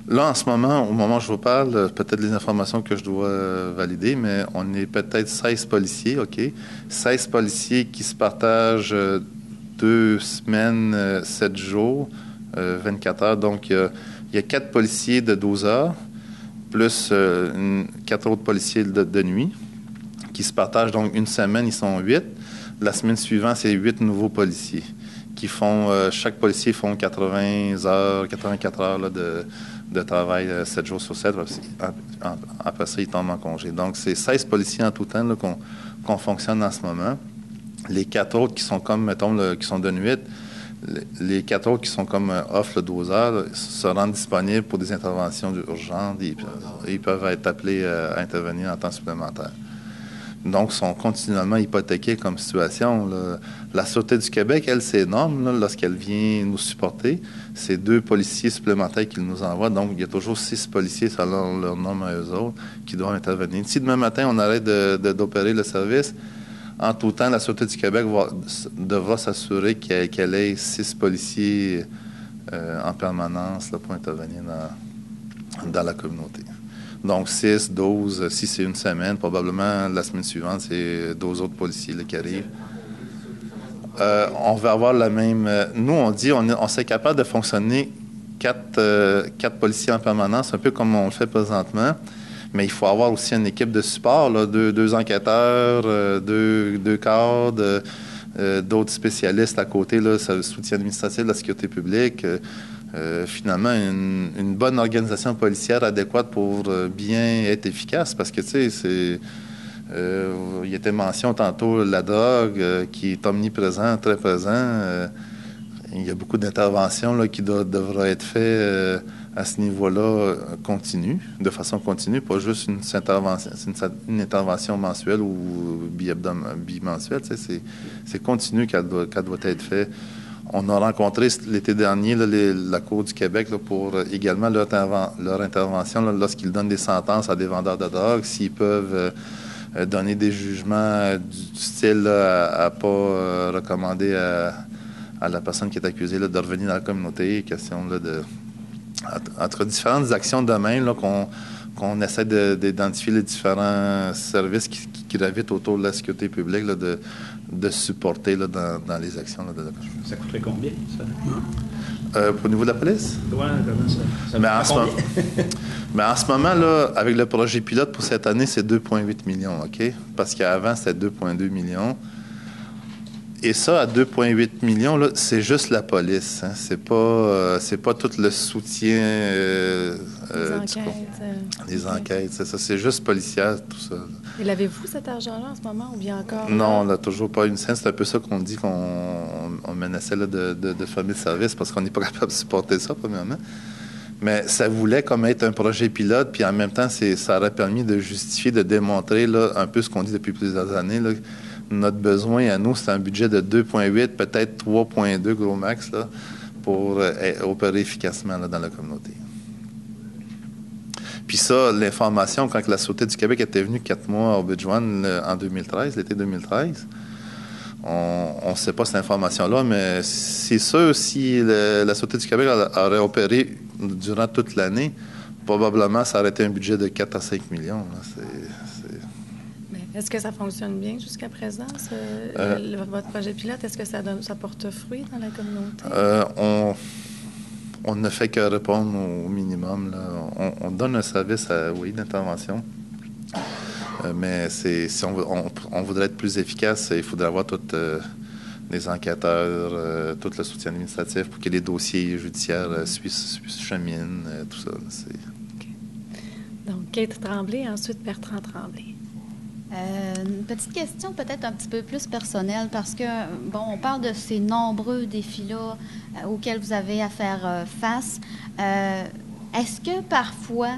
Là, en ce moment, au moment où je vous parle, peut-être les informations que je dois valider, mais on est peut-être 16 policiers, OK? 16 policiers qui se partagent 2 semaines, 7 jours, 24 heures. Donc, il y a 4 policiers de 12 heures, plus 4 autres policiers de nuit, qui se partagent donc une semaine, ils sont 8. La semaine suivante, c'est 8 nouveaux policiers qui font, chaque policier font 80 heures, 84 heures là, de travail 7 jours sur 7. Après ça, ils tombent en congé. Donc, c'est 16 policiers en tout temps là, qu'on fonctionne en ce moment. Les 4 autres qui sont comme, mettons, qui sont de nuit, les 4 autres qui sont comme off le 12 heures, là, se rendent disponibles pour des interventions urgentes. Ils peuvent être appelés à intervenir en temps supplémentaire. Donc, sont continuellement hypothéqués comme situation. Là. La Sûreté du Québec, elle, c'est énorme là, lorsqu'elle vient nous supporter. C'est 2 policiers supplémentaires qu'ils nous envoient. Donc, il y a toujours 6 policiers selon leur nom à eux autres qui doivent intervenir. Si demain matin, on arrête d'opérer le service, en tout temps, la Sûreté du Québec devra s'assurer qu'elle ait 6 policiers en permanence là, pour intervenir dans la communauté. Donc, 6, 12, si c'est une semaine, probablement la semaine suivante, c'est 12 autres policiers là, qui arrivent. On va avoir la même... nous, on dit on serait capable de fonctionner 4 policiers en permanence, un peu comme on le fait présentement, mais il faut avoir aussi une équipe de support, là, 2 enquêteurs, 2 cadres, d'autres spécialistes à côté, là, le soutien administratif de la sécurité publique. Finalement, une bonne organisation policière adéquate pour bien être efficace. Parce que, tu sais, il y était mention tantôt la drogue qui est omniprésent, très présent. Il y a beaucoup d'interventions là, qui devraient être faites à ce niveau-là de façon continue, pas juste une intervention mensuelle ou bimensuelle. C'est continu qu'elle doit être faite. On a rencontré l'été dernier là, la Cour du Québec là, pour également leur intervention là, lorsqu'ils donnent des sentences à des vendeurs de drogue, s'ils peuvent donner des jugements du style à ne pas recommander à la personne qui est accusée là, de revenir dans la communauté, question là, entre différentes actions de même là, qu'on essaie d'identifier les différents services qui gravitent autour de la sécurité publique, là, de supporter là, dans les actions. Là, ça coûterait combien, ça? Au niveau de la police? Oui, comment ça mais en ce moment, là, avec le projet pilote pour cette année, c'est 2,8 millions, OK? Parce qu'avant, c'était 2,2 millions. Et ça, à 2,8 millions, là, c'est juste la police. Hein. C'est pas tout le soutien des enquêtes. C'est ça. C'est juste policière, tout ça. Et l'avez-vous, cet argent-là, en ce moment, ou bien encore? Non, on n'a toujours pas une scène. C'est un peu ça qu'on dit qu'on menaçait là, de fermer le service parce qu'on n'est pas capable de supporter ça, premièrement. Mais ça voulait comme être un projet pilote, puis en même temps, ça aurait permis de justifier, de démontrer là, un peu ce qu'on dit depuis plusieurs années, là. Notre besoin à nous, c'est un budget de 2,8, peut-être 3,2 gros max, là, pour opérer efficacement là, dans la communauté. Puis ça, l'information, quand la Sûreté du Québec était venue 4 mois au Obidjouan en 2013, l'été 2013, on ne sait pas cette information-là, mais c'est sûr, si la Sûreté du Québec aurait opéré durant toute l'année, probablement, ça aurait été un budget de 4 à 5 millions. Là. Est-ce que ça fonctionne bien jusqu'à présent, votre projet pilote? Est-ce que ça porte fruit dans la communauté? On ne fait que répondre au minimum. Là. On donne un service d'intervention. Mais si on voudrait être plus efficace, il faudrait avoir tous les enquêteurs, tout le soutien administratif pour que les dossiers judiciaires cheminent, tout ça. Okay. Donc, Kate Tremblay, ensuite Bertrand Tremblay. Une petite question peut-être un petit peu plus personnelle parce que, on parle de ces nombreux défis-là auxquels vous avez à faire face. Est-ce que parfois,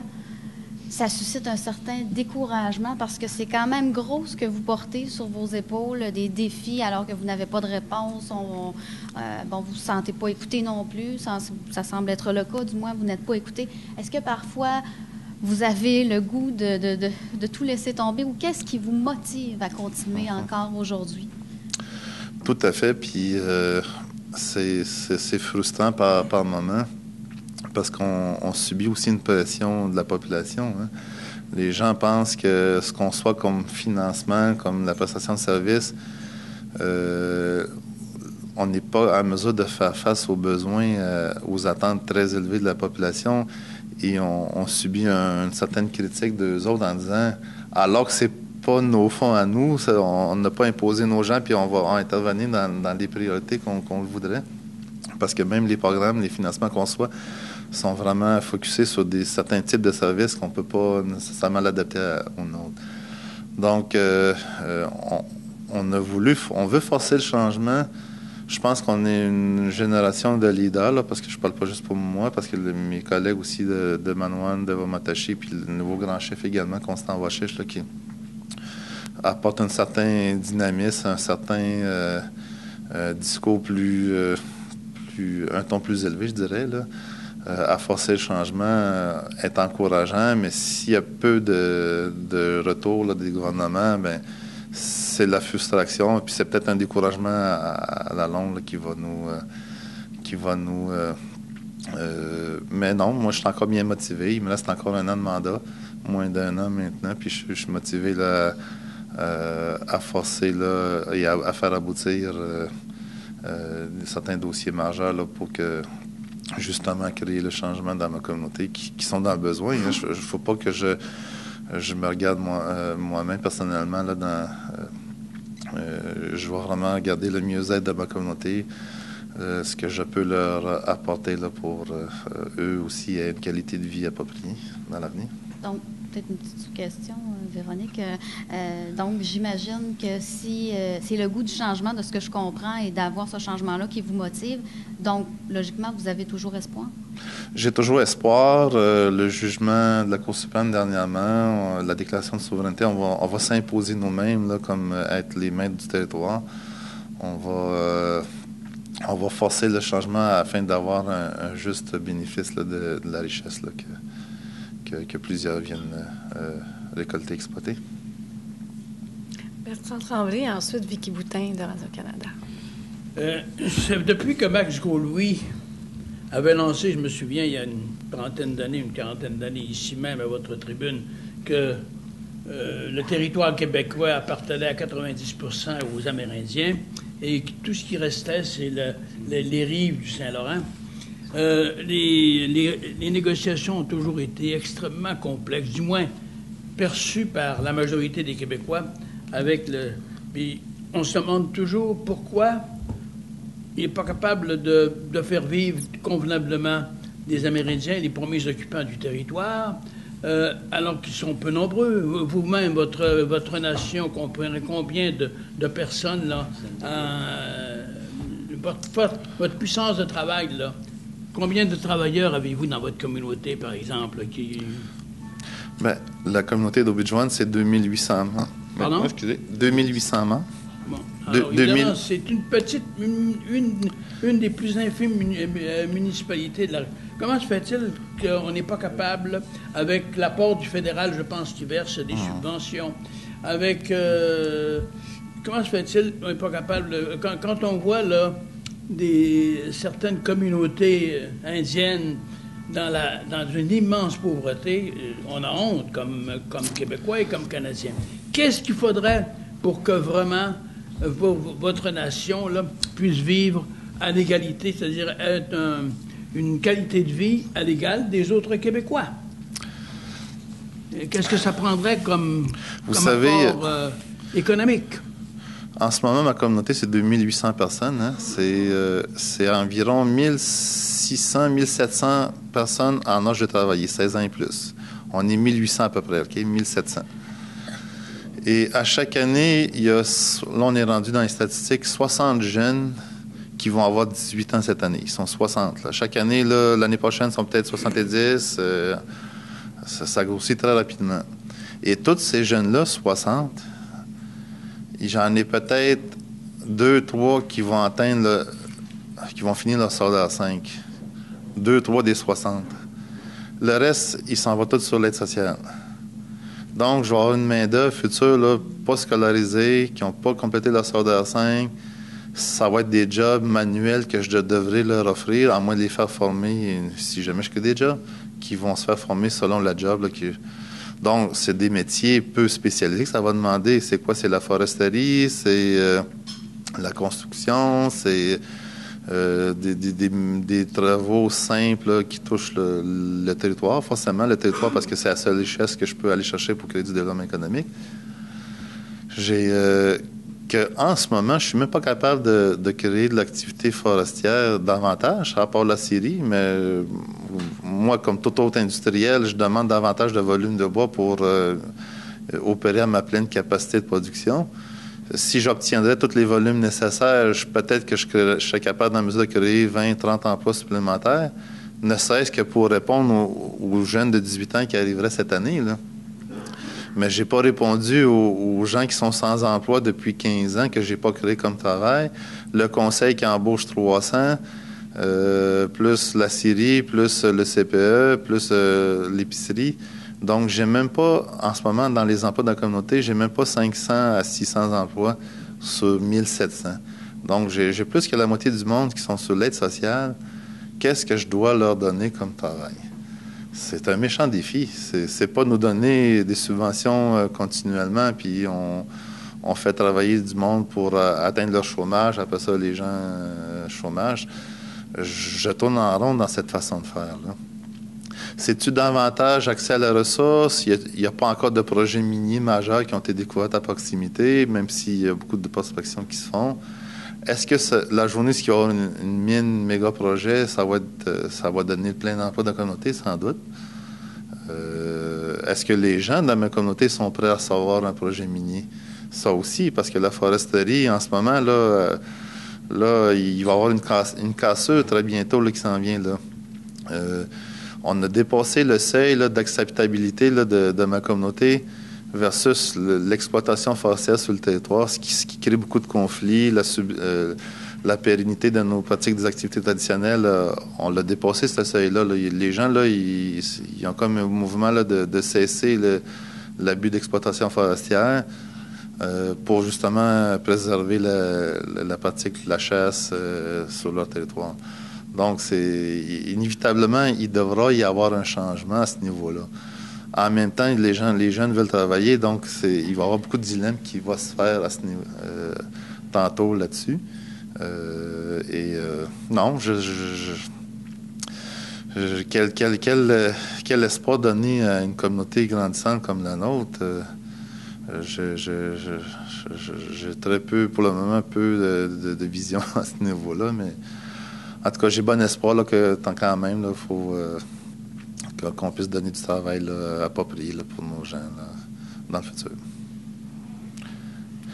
ça suscite un certain découragement parce que c'est quand même gros ce que vous portez sur vos épaules, des défis alors que vous n'avez pas de réponse, vous ne vous sentez pas écouté non plus, ça semble être le cas, du moins vous n'êtes pas écouté. Est-ce que parfois vous avez le goût de tout laisser tomber ou qu'est-ce qui vous motive à continuer encore aujourd'hui? Tout à fait, puis c'est frustrant par moment parce qu'on subit aussi une pression de la population. Hein. Les gens pensent que ce qu'on soit comme financement, comme la prestation de service, on n'est pas en mesure de faire face aux besoins, aux attentes très élevées de la population. Et on subit une certaine critique d'eux autres en disant, alors que c'est pas nos fonds à nous, on n'a pas imposé nos gens, puis on va intervenir dans les priorités qu'on le voudrait. Parce que même les programmes, les financements qu'on reçoit sont vraiment focusés sur certains types de services qu'on ne peut pas nécessairement l'adapter aux nôtres. Donc, on veut forcer le changement. Je pense qu'on est une génération de leaders, là, parce que je ne parle pas juste pour moi, parce que mes collègues aussi de Manawan, de Wamatashi, puis le nouveau grand chef également, Constant Wachish, là, qui apporte un certain dynamisme, un certain discours un ton plus élevé, je dirais, là, à forcer le changement, est encourageant, mais s'il y a peu de retour là, des gouvernements, ben c'est la frustration, et puis c'est peut-être un découragement à la longue là, qui va nous... mais non, moi, je suis encore bien motivé. Il me reste encore 1 an de mandat, moins d'1 an maintenant, puis je suis motivé là, à forcer là, et à faire aboutir certains dossiers majeurs là, pour que, justement, créer le changement dans ma communauté qui sont dans le besoin. Il ne faut pas que je me regarde moi-même personnellement là, Je vais vraiment garder le mieux-être de ma communauté, ce que je peux leur apporter là, pour eux aussi aient une qualité de vie appropriée dans l'avenir. Donc, peut-être une petite question, Véronique. Donc, j'imagine que si c'est le goût du changement, de ce que je comprends, et d'avoir ce changement-là qui vous motive, donc, logiquement, vous avez toujours espoir? J'ai toujours espoir. Le jugement de la Cour suprême dernièrement, la déclaration de souveraineté, on va s'imposer nous-mêmes là, comme être les maîtres du territoire. On va forcer le changement afin d'avoir un juste bénéfice là, de la richesse là, que plusieurs viennent récolter, exploiter. Bertrand Tremblay, ensuite Vicky Boutin de Radio-Canada. Depuis que Max Gault-Louis avait lancé, je me souviens, il y a une quarantaine d'années, ici même à votre tribune, que le territoire québécois appartenait à 90% aux Amérindiens et que tout ce qui restait, c'est les rives du Saint-Laurent. Les négociations ont toujours été extrêmement complexes, du moins perçues par la majorité des Québécois. Puis on se demande toujours pourquoi il n'est pas capable de faire vivre convenablement des Amérindiens, les premiers occupants du territoire, alors qu'ils sont peu nombreux. Vous-même, votre nation, comprenez combien de personnes, là, votre puissance de travail, là, combien de travailleurs avez-vous dans votre communauté, par exemple? Bien, la communauté d'Obidjouane, c'est 2800 membres. Pardon? Excusez, 2800 membres. Bon. Alors, évidemment, c'est une des plus infimes municipalités de la... Comment se fait-il qu'on n'est pas capable, avec l'apport du fédéral, je pense, qui verse des subventions, avec... comment se fait-il qu'on n'est pas capable... Quand on voit, là, certaines communautés indiennes dans une immense pauvreté, on a honte comme Québécois et comme Canadiens. Qu'est-ce qu'il faudrait pour que vraiment votre nation là, puisse vivre à l'égalité, c'est-à-dire être une qualité de vie à l'égal des autres Québécois? Qu'est-ce que ça prendrait comme apport économique? En ce moment, ma communauté, c'est 2800 personnes. Hein? C'est environ 1600, 1700 personnes en âge de travailler, 16 ans et plus. On est 1800 à peu près, OK? 1700. Et à chaque année, là, on est rendu dans les statistiques, 60 jeunes qui vont avoir 18 ans cette année. Ils sont 60. Là. Chaque année, là, l'année prochaine, ils sont peut-être 70. Ça grossit très rapidement. Et tous ces jeunes-là, 60, j'en ai peut-être 2, 3 qui vont atteindre qui vont finir leur secondaire 5. 2, 3 des 60. Le reste, ils s'en vont tous sur l'aide sociale. Donc, je vais avoir une main-d'œuvre future, là, pas scolarisée, qui n'ont pas complété leur secondaire 5. Ça va être des jobs manuels que je devrais leur offrir, à moins de les faire former, si jamais je crée des jobs, qui vont se faire former selon la job. Là, Donc, c'est des métiers peu spécialisés que ça va demander. C'est quoi? C'est la foresterie, c'est la construction, c'est des travaux simples là, qui touchent le territoire. Forcément, le territoire, parce que c'est la seule richesse que je peux aller chercher pour créer du développement économique. En ce moment, je ne suis même pas capable de créer de l'activité forestière davantage, à part la scierie, mais moi, comme tout autre industriel, je demande davantage de volume de bois pour opérer à ma pleine capacité de production. Si j'obtiendrais tous les volumes nécessaires, peut-être que je serais capable, dans la mesure de créer 20, 30 emplois supplémentaires, ne serait-ce que pour répondre aux jeunes de 18 ans qui arriveraient cette année, là. Mais je n'ai pas répondu aux gens qui sont sans emploi depuis 15 ans, que je n'ai pas créé comme travail. Le conseil qui embauche 300, plus la scierie, plus le CPE, plus l'épicerie. Donc, j'ai même pas, en ce moment, dans les emplois de la communauté, j'ai même pas 500 à 600 emplois sur 1700. Donc, j'ai plus que la moitié du monde qui sont sur l'aide sociale. Qu'est-ce que je dois leur donner comme travail? C'est un méchant défi. C'est pas nous donner des subventions continuellement, puis on fait travailler du monde pour atteindre leur chômage. Après ça, les gens chômage. Je tourne en rond dans cette façon de faire, là. C'est-tu davantage accès à la ressource? Il n'y a pas encore de projets miniers majeurs qui ont été découverts à proximité, même s'il y a beaucoup de prospections qui se font. Est-ce que la journée, s'il y aura une mine méga projet, ça va donner le plein emploi de la communauté? Sans doute. Est-ce que les gens de ma communauté sont prêts à recevoir un projet minier? Ça aussi, parce que la foresterie, en ce moment, là, il va y avoir une cassure très bientôt là, qui s'en vient. Là. On a dépassé le seuil d'acceptabilité de ma communauté versus l'exploitation forestière sur le territoire, ce qui crée beaucoup de conflits, la pérennité de nos pratiques des activités traditionnelles. On l'a dépassé, ce seuil-là. Là. Les gens, là, ils ont comme un mouvement là, de cesser l'abus d'exploitation forestière pour justement préserver la pratique de la chasse sur leur territoire. Donc, inévitablement, il devra y avoir un changement à ce niveau-là. En même temps, les jeunes veulent travailler, donc il va y avoir beaucoup de dilemmes qui vont se faire à ce niveau, tantôt là-dessus. Non, quel espoir donner à une communauté grandissante comme la nôtre? J'ai très peu, pour le moment, peu de vision à ce niveau-là, mais en tout cas, j'ai bon espoir là, que tant quand même, il faut qu'on puisse donner du travail là, approprié là, pour nos gens là, dans le futur.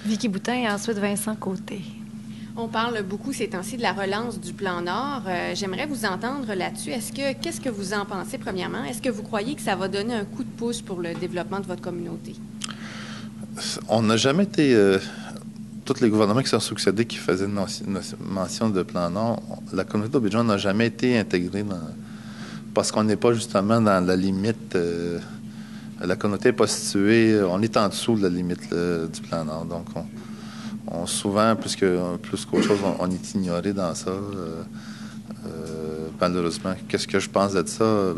Vicky Boutin et ensuite Vincent Côté. On parle beaucoup ces temps-ci de la relance du plan Nord. J'aimerais vous entendre là-dessus. Qu'est-ce que vous en pensez, premièrement? Est-ce que vous croyez que ça va donner un coup de pouce pour le développement de votre communauté? On n'a jamais été... tous les gouvernements qui sont succédés qui faisaient une mention de plan Nord, la communauté d'Aubigeois n'a jamais été intégrée parce qu'on n'est pas justement dans la limite... la communauté n'est pas située... On est en dessous de la limite du plan Nord. Donc, on souvent, plus qu'autre chose, on est ignoré dans ça. Malheureusement. Qu'est-ce que je pense de ça?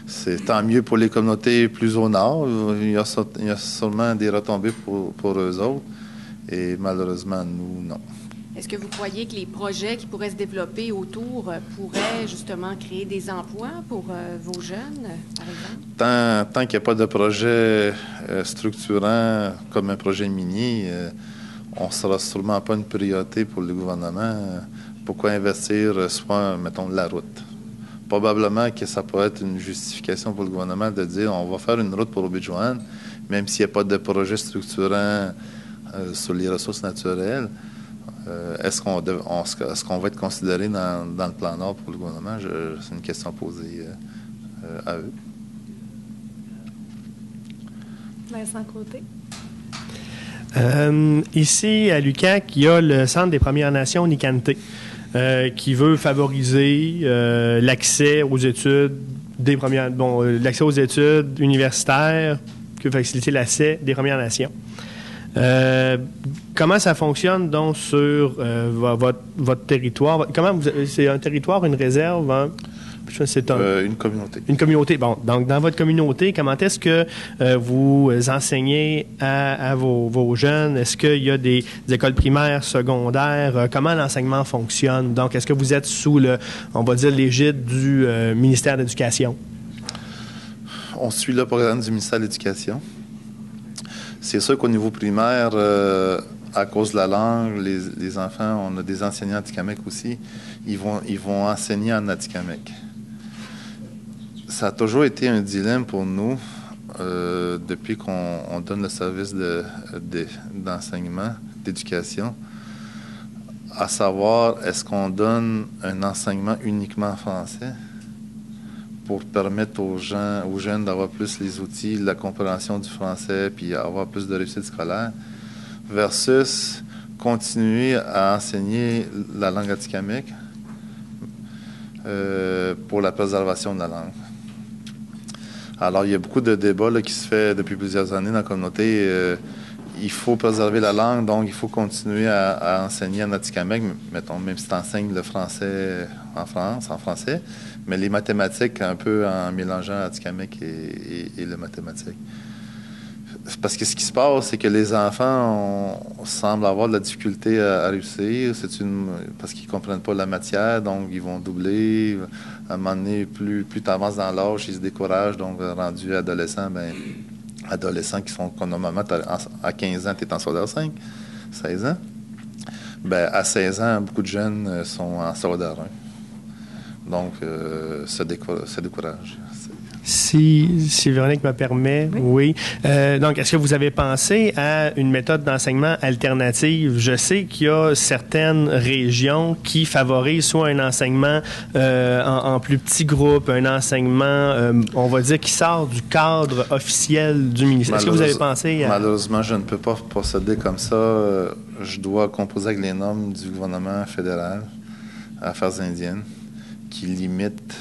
C'est tant mieux pour les communautés plus au nord. Il y a sûrement des retombées pour eux autres. Et malheureusement, nous, non. Est-ce que vous croyez que les projets qui pourraient se développer autour pourraient justement créer des emplois pour vos jeunes, par exemple? Tant qu'il n'y a pas de projet structurant comme un projet minier, on ne sera sûrement pas une priorité pour le gouvernement. Pourquoi investir soit, mettons, la route? Probablement que ça pourrait être une justification pour le gouvernement de dire on va faire une route pour Aubigeois, même s'il n'y a pas de projet structurant sur les ressources naturelles. Est-ce qu'on va être considéré dans le plan Nord pour le gouvernement? C'est une question posée à eux. Vincent Côté. Ici, à l'UQAC, il y a le Centre des Premières Nations Nikanté qui veut favoriser l'accès aux études l'accès aux études universitaires, qui veut faciliter l'accès des Premières Nations. Comment ça fonctionne donc sur votre territoire? C'est un territoire, une réserve? Hein? C'est une communauté. Une communauté. Bon, donc dans votre communauté, comment est-ce que vous enseignez à vos jeunes? Est-ce qu'il y a des écoles primaires, secondaires? Comment l'enseignement fonctionne? Donc, est-ce que vous êtes sous l'égide du ministère de l'Éducation? On suit le programme du ministère de l'Éducation. C'est sûr qu'au niveau primaire, à cause de la langue, les enfants, on a des enseignants atikamekw aussi, ils vont enseigner en atikamekw. Ça a toujours été un dilemme pour nous depuis qu'on donne le service d'enseignement, d'éducation, à savoir, est-ce qu'on donne un enseignement uniquement en français pour permettre aux jeunes d'avoir plus les outils, la compréhension du français, puis avoir plus de réussite scolaire, versus continuer à enseigner la langue atikamekw pour la préservation de la langue. Alors, il y a beaucoup de débats là, qui se fait depuis plusieurs années dans la communauté. Il faut préserver la langue, donc il faut continuer à enseigner en atikamekw, mettons, même si tu enseignes le français en France, en français, mais les mathématiques un peu en mélangeant atikamekw et le mathématique. parce que ce qui se passe, c'est que les enfants semblent avoir de la difficulté à réussir. Parce qu'ils ne comprennent pas la matière, donc ils vont doubler. À un moment donné, plus tu avances dans l'âge, ils se découragent. Donc, rendus adolescents, adolescents qui sont, normalement, à 15 ans, tu es en secondaire 5, 16 ans. À 16 ans, beaucoup de jeunes sont en secondaire 1. Donc, se découragent. Si Véronique me permet, oui. Donc, est-ce que vous avez pensé à une méthode d'enseignement alternative? Je sais qu'il y a certaines régions qui favorisent soit un enseignement en plus petits groupes, un enseignement, on va dire, qui sort du cadre officiel du ministère. Est-ce que vous avez pensé à... Malheureusement, je ne peux pas procéder comme ça. Je dois composer avec les normes du gouvernement fédéral Affaires indiennes qui limitent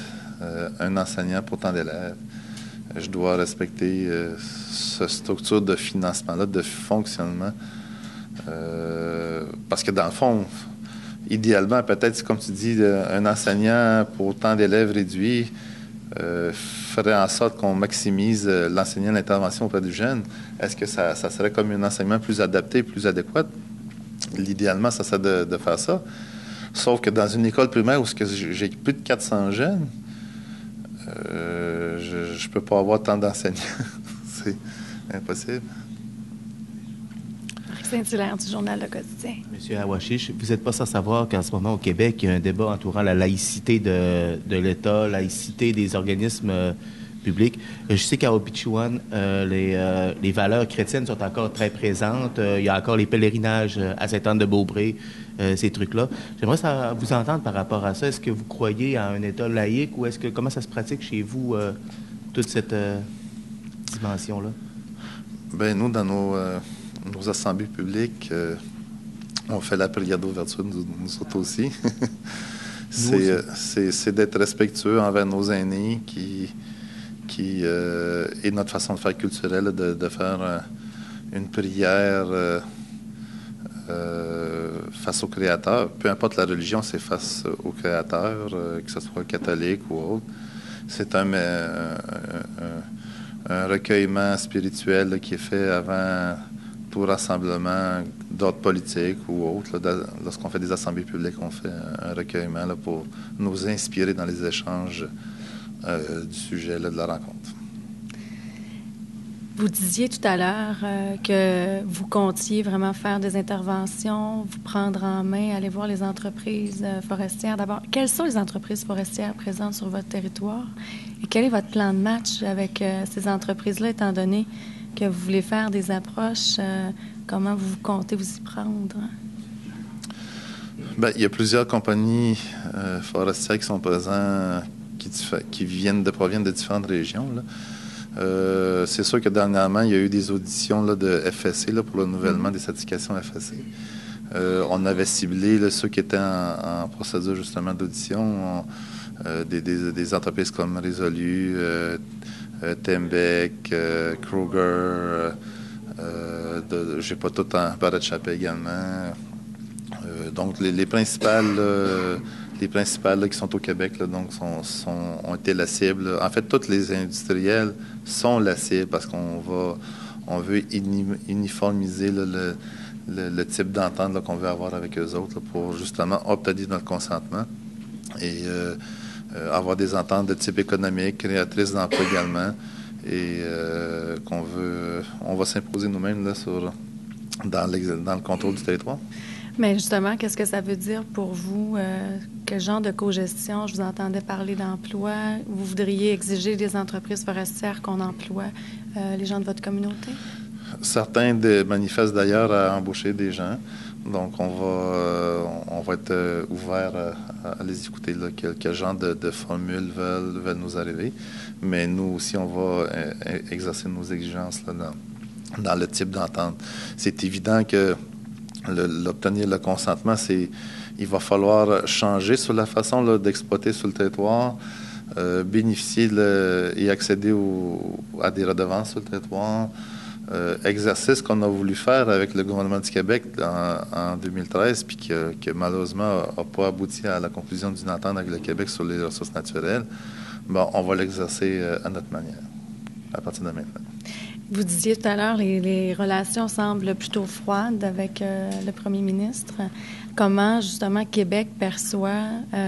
un enseignant pour tant d'élèves. Je dois respecter cette structure de financement-là, de fonctionnement. Parce que dans le fond, idéalement, peut-être, comme tu dis, un enseignant pour tant d'élèves réduits ferait en sorte qu'on maximise l'enseignement, l'intervention auprès du jeune. Est-ce que ça serait comme un enseignement plus adapté, plus adéquat? L'idéalement, ça serait de faire ça. Sauf que dans une école primaire où j'ai plus de 400 jeunes, je ne peux pas avoir tant d'enseignants. C'est impossible. Marc Saint-Hilaire du Journal Le Quotidien. Monsieur Awashish, vous n'êtes pas sans savoir qu'en ce moment au Québec, il y a un débat entourant la laïcité de l'État, laïcité des organismes publics. Je sais qu'à Obidjouane, les valeurs chrétiennes sont encore très présentes. Il y a encore les pèlerinages à Sainte-Anne-de-Beaupré, ces trucs-là. J'aimerais vous entendre par rapport à ça. Est-ce que vous croyez à un État laïque ou comment ça se pratique chez vous, toute cette dimension-là? Bien, nous, dans nos assemblées publiques, on fait la prière d'ouverture, nous autres aussi. C'est d'être respectueux envers nos aînés et notre façon de faire culturelle, de faire une prière face au Créateur. Peu importe la religion, c'est face au Créateur, que ce soit catholique ou autre. C'est un recueillement spirituel là, qui est fait avant tout rassemblement d'ordre politique ou autre. Là, lorsqu'on fait des assemblées publiques, on fait un recueillement là, pour nous inspirer dans les échanges du sujet là, de la rencontre. Vous disiez tout à l'heure que vous comptiez vraiment faire des interventions, vous prendre en main, aller voir les entreprises forestières. D'abord, quelles sont les entreprises forestières présentes sur votre territoire et quel est votre plan de match avec ces entreprises-là, étant donné que vous voulez faire des approches? Comment vous comptez vous y prendre? Bien, il y a plusieurs compagnies forestières qui sont présentes, qui proviennent de différentes régions, là. C'est sûr que dernièrement, il y a eu des auditions là, de FSC là, pour le renouvellement des certifications FSC. On avait ciblé là, ceux qui étaient en procédure justement d'audition, des entreprises comme Résolu, Tembec, Kruger, j'ai pas tout en Barrett-Chapet également. Donc les principales là, qui sont au Québec là, donc ont été la cible. En fait, tous les industriels sont la cible parce on veut uniformiser là, le type d'entente là, qu'on veut avoir avec eux autres là, pour justement obtenir notre consentement et avoir des ententes de type économique, créatrices d'emplois également, et on va s'imposer nous-mêmes là, dans le contrôle du territoire. Mais justement, qu'est-ce que ça veut dire pour vous? Quel genre de cogestion? Je vous entendais parler d'emploi. Vous voudriez exiger des entreprises forestières qu'on emploie les gens de votre communauté? Certains manifestent d'ailleurs à embaucher des gens. Donc, on va être ouvert à les écouter, là, quel genre de formules veulent nous arriver. Mais nous aussi, on va exercer nos exigences là, dans le type d'entente. C'est évident que l'obtenir le consentement, il va falloir changer sur la façon là, d'exploiter sur le territoire, bénéficier et accéder à des redevances sur le territoire. Exercice qu'on a voulu faire avec le gouvernement du Québec en 2013, puis que malheureusement n'a pas abouti à la conclusion d'une entente avec le Québec sur les ressources naturelles. Bon, on va l'exercer à notre manière, à partir de maintenant. Vous disiez tout à l'heure, les relations semblent plutôt froides avec le premier ministre. Comment, justement, Québec perçoit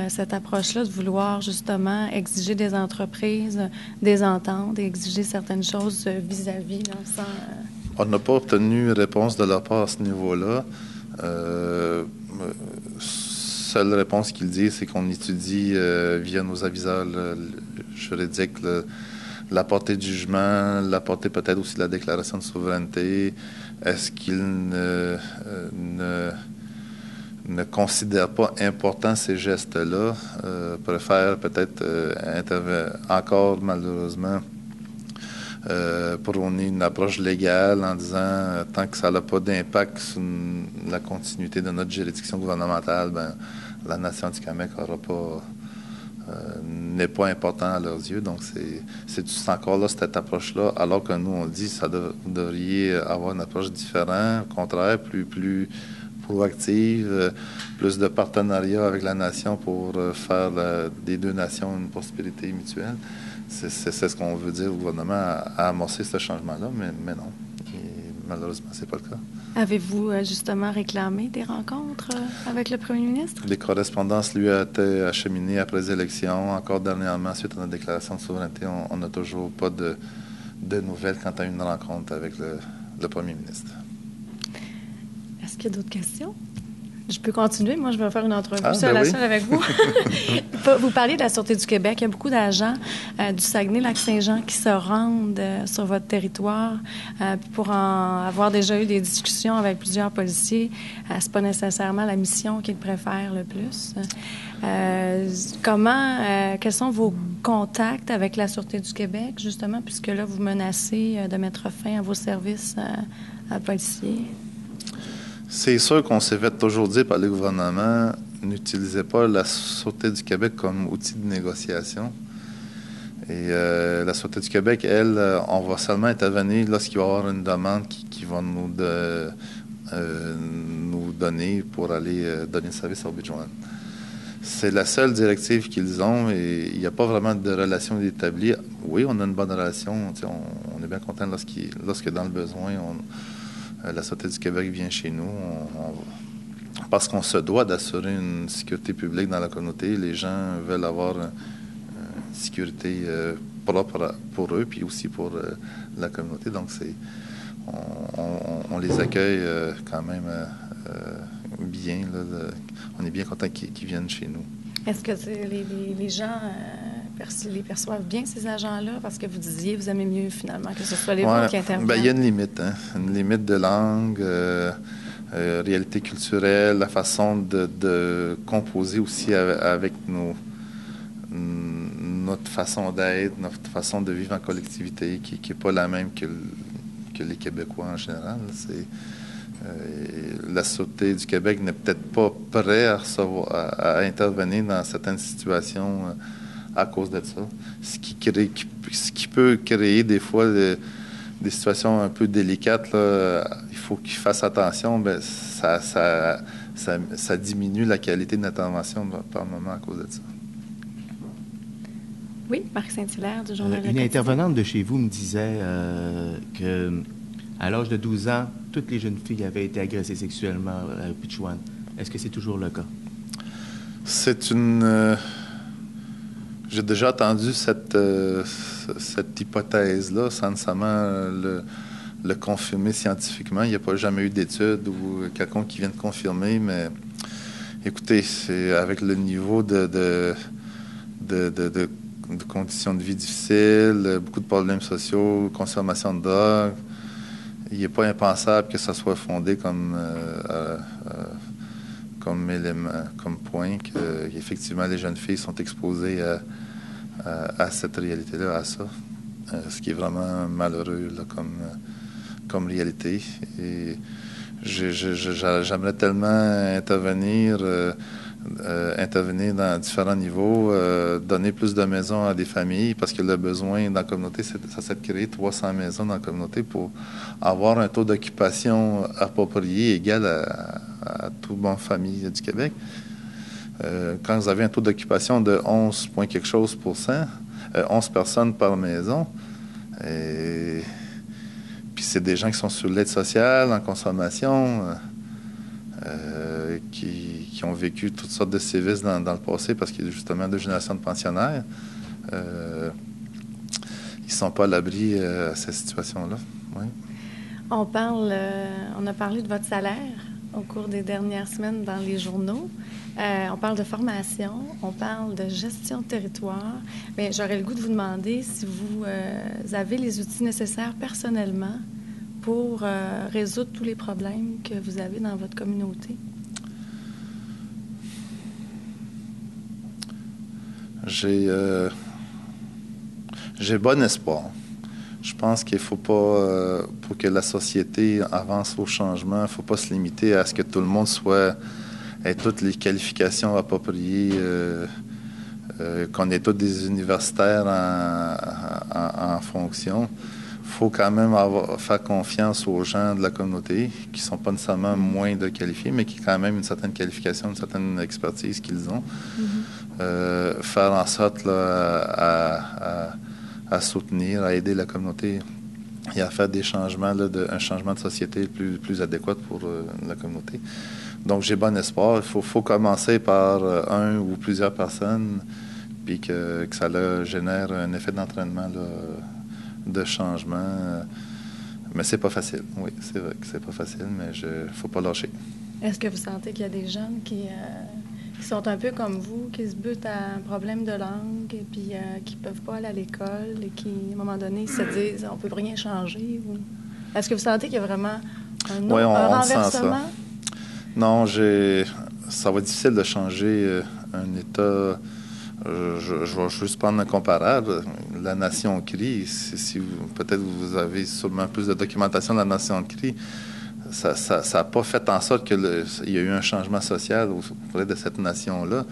cette approche-là de vouloir, justement, exiger des entreprises des ententes et exiger certaines choses vis-à-vis, là, sans... On n'a pas obtenu réponse de leur part à ce niveau-là. Seule réponse qu'ils disent, c'est qu'on étudie via nos aviseurs juridiques la portée du jugement, la portée peut-être aussi de la déclaration de souveraineté. Est-ce qu'ils ne considèrent pas importants ces gestes-là, préfèrent peut-être encore malheureusement prôner une approche légale en disant tant que ça n'a pas d'impact sur la continuité de notre juridiction gouvernementale, ben, la nation du Québec n'est pas important à leurs yeux. Donc, c'est encore là cette approche-là, alors que nous, on dit que vous devriez avoir une approche différente, au contraire, plus proactive, plus de partenariat avec la nation pour faire des deux nations une prospérité mutuelle. C'est ce qu'on veut dire au gouvernement à amorcer ce changement-là, mais non. Et malheureusement, c'est pas le cas. Avez-vous justement réclamé des rencontres avec le premier ministre? Les correspondances lui ont été acheminées après les élections. Encore dernièrement, suite à notre déclaration de souveraineté, on n'a toujours pas de nouvelles quant à une rencontre avec le premier ministre. Est-ce qu'il y a d'autres questions? Je peux continuer. Moi, je vais faire une entrevue seule avec vous. Vous parlez de la Sûreté du Québec. Il y a beaucoup d'agents du Saguenay-Lac-Saint-Jean qui se rendent sur votre territoire pour avoir déjà eu des discussions avec plusieurs policiers. C'est pas nécessairement la mission qu'ils préfèrent le plus. Quels sont vos contacts avec la Sûreté du Québec, justement, puisque là, vous menacez de mettre fin à vos services policiers? C'est sûr qu'on s'est fait toujours dire par le gouvernement, n'utilisez pas la Sûreté du Québec comme outil de négociation. Et la Sûreté du Québec, elle, on va seulement intervenir lorsqu'il va y avoir une demande qui va nous donner pour aller donner le service à Obidjouan. C'est la seule directive qu'ils ont et il n'y a pas vraiment de relation établie. Oui, on a une bonne relation. On est bien content lorsque dans le besoin, la Sûreté du Québec vient chez nous. Parce qu'on se doit d'assurer une sécurité publique dans la communauté. Les gens veulent avoir une sécurité propre pour eux, puis aussi pour la communauté. Donc, on les accueille quand même bien. On est bien content qu'ils viennent chez nous. Est-ce que les gens les perçoivent bien, ces agents-là? Parce que vous disiez, vous aimez mieux, finalement, que ce soit les vôtres qui interviennent. Bien, il y a une limite. Une limite de langue, réalité culturelle, la façon de composer aussi avec notre façon d'être, notre façon de vivre en collectivité, qui n'est pas la même que les Québécois en général. La Sûreté du Québec n'est peut-être pas prête à intervenir dans certaines situations à cause de ça. Ce qui peut créer des fois des situations un peu délicates. Là, il faut qu'ils fassent attention. Bien, ça diminue la qualité de l'intervention par moment à cause de ça. Oui, Marc Saint-Hilaire du Journal de Une intervenante de chez vous me disait que à l'âge de 12 ans, toutes les jeunes filles avaient été agressées sexuellement à Obidjouan. Est-ce que c'est toujours le cas? C'est une... J'ai déjà entendu cette hypothèse-là, sans nécessairement le confirmer scientifiquement. Il n'y a pas jamais eu d'études ou quelqu'un qui vient de confirmer, mais écoutez, c'est avec le niveau de conditions de vie difficiles, beaucoup de problèmes sociaux, consommation de drogue, il n'est pas impensable que ça soit fondé comme élément, comme point, qu'effectivement les jeunes filles sont exposées à cette réalité-là, à ça. Ce qui est vraiment malheureux là, comme réalité. Et j'aimerais tellement intervenir dans différents niveaux, donner plus de maisons à des familles, parce que le besoin dans la communauté, ça s'est créé 300 maisons dans la communauté pour avoir un taux d'occupation approprié, égal à toute bonne famille du Québec. Quand vous avez un taux d'occupation de 11 point quelque chose %, 11 personnes par maison, et c'est des gens qui sont sur l'aide sociale, en consommation, qui ont vécu toutes sortes de sévices dans le passé parce qu'il y a justement 2 générations de pensionnaires. Ils ne sont pas à l'abri à cette situation-là. Oui. On a parlé de votre salaire au cours des dernières semaines dans les journaux. On parle de formation, on parle de gestion de territoire. Mais j'aurais le goût de vous demander si vous avez les outils nécessaires personnellement pour résoudre tous les problèmes que vous avez dans votre communauté. J'ai bon espoir. Je pense qu'il ne faut pas, pour que la société avance au changement, il ne faut pas se limiter à ce que tout le monde ait toutes les qualifications appropriées, qu'on ait tous des universitaires en fonction. Il faut quand même faire confiance aux gens de la communauté qui ne sont pas nécessairement moins de qualifiés, mais qui ont quand même une certaine qualification, une certaine expertise qu'ils ont. Faire en sorte là, à soutenir, à aider la communauté et à faire des changements, un changement de société plus adéquat pour la communauté. Donc, j'ai bon espoir. Il faut commencer par un ou plusieurs personnes, puis que ça génère un effet d'entraînement de changement. Mais c'est pas facile. Oui, c'est vrai que c'est pas facile, mais il faut pas lâcher. Est-ce que vous sentez qu'il y a des jeunes qui sont un peu comme vous, qui se butent à un problème de langue, et puis qui ne peuvent pas aller à l'école, et qui, à un moment donné, se disent « on ne peut rien changer » ou... Est-ce que vous sentez qu'il y a vraiment un renversement? Sent ça. Non, ça va être difficile de changer un État. Je vais juste prendre un comparable. La Nation crie. Peut-être vous avez sûrement plus de documentation de la Nation crie. Ça n'a pas fait en sorte qu'il y a eu un changement social auprès de cette nation-là.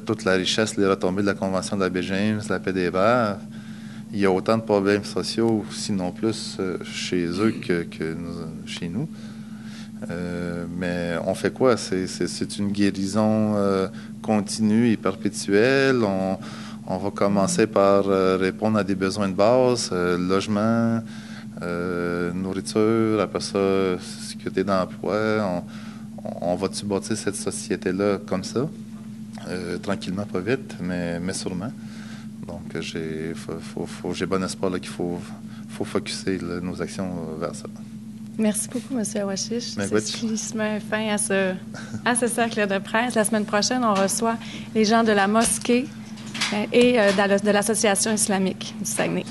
Toute la richesse, les retombées de la Convention de la baie James, la paix des Verts, il y a autant de problèmes sociaux, sinon plus, chez eux que chez nous. Mais on fait quoi? C'est une guérison continue et perpétuelle. On va commencer par répondre à des besoins de base, logement, nourriture, après ça, sécurité d'emploi. On va-tu bâtir cette société-là comme ça? Tranquillement, pas vite, mais sûrement. Donc, j'ai bon espoir qu'il faut focusser nos actions vers ça. Merci beaucoup, M. Awashish. C'est ce qui se met fin à ce cercle de presse. La semaine prochaine, on reçoit les gens de la mosquée et de l'Association islamique du Saguenay.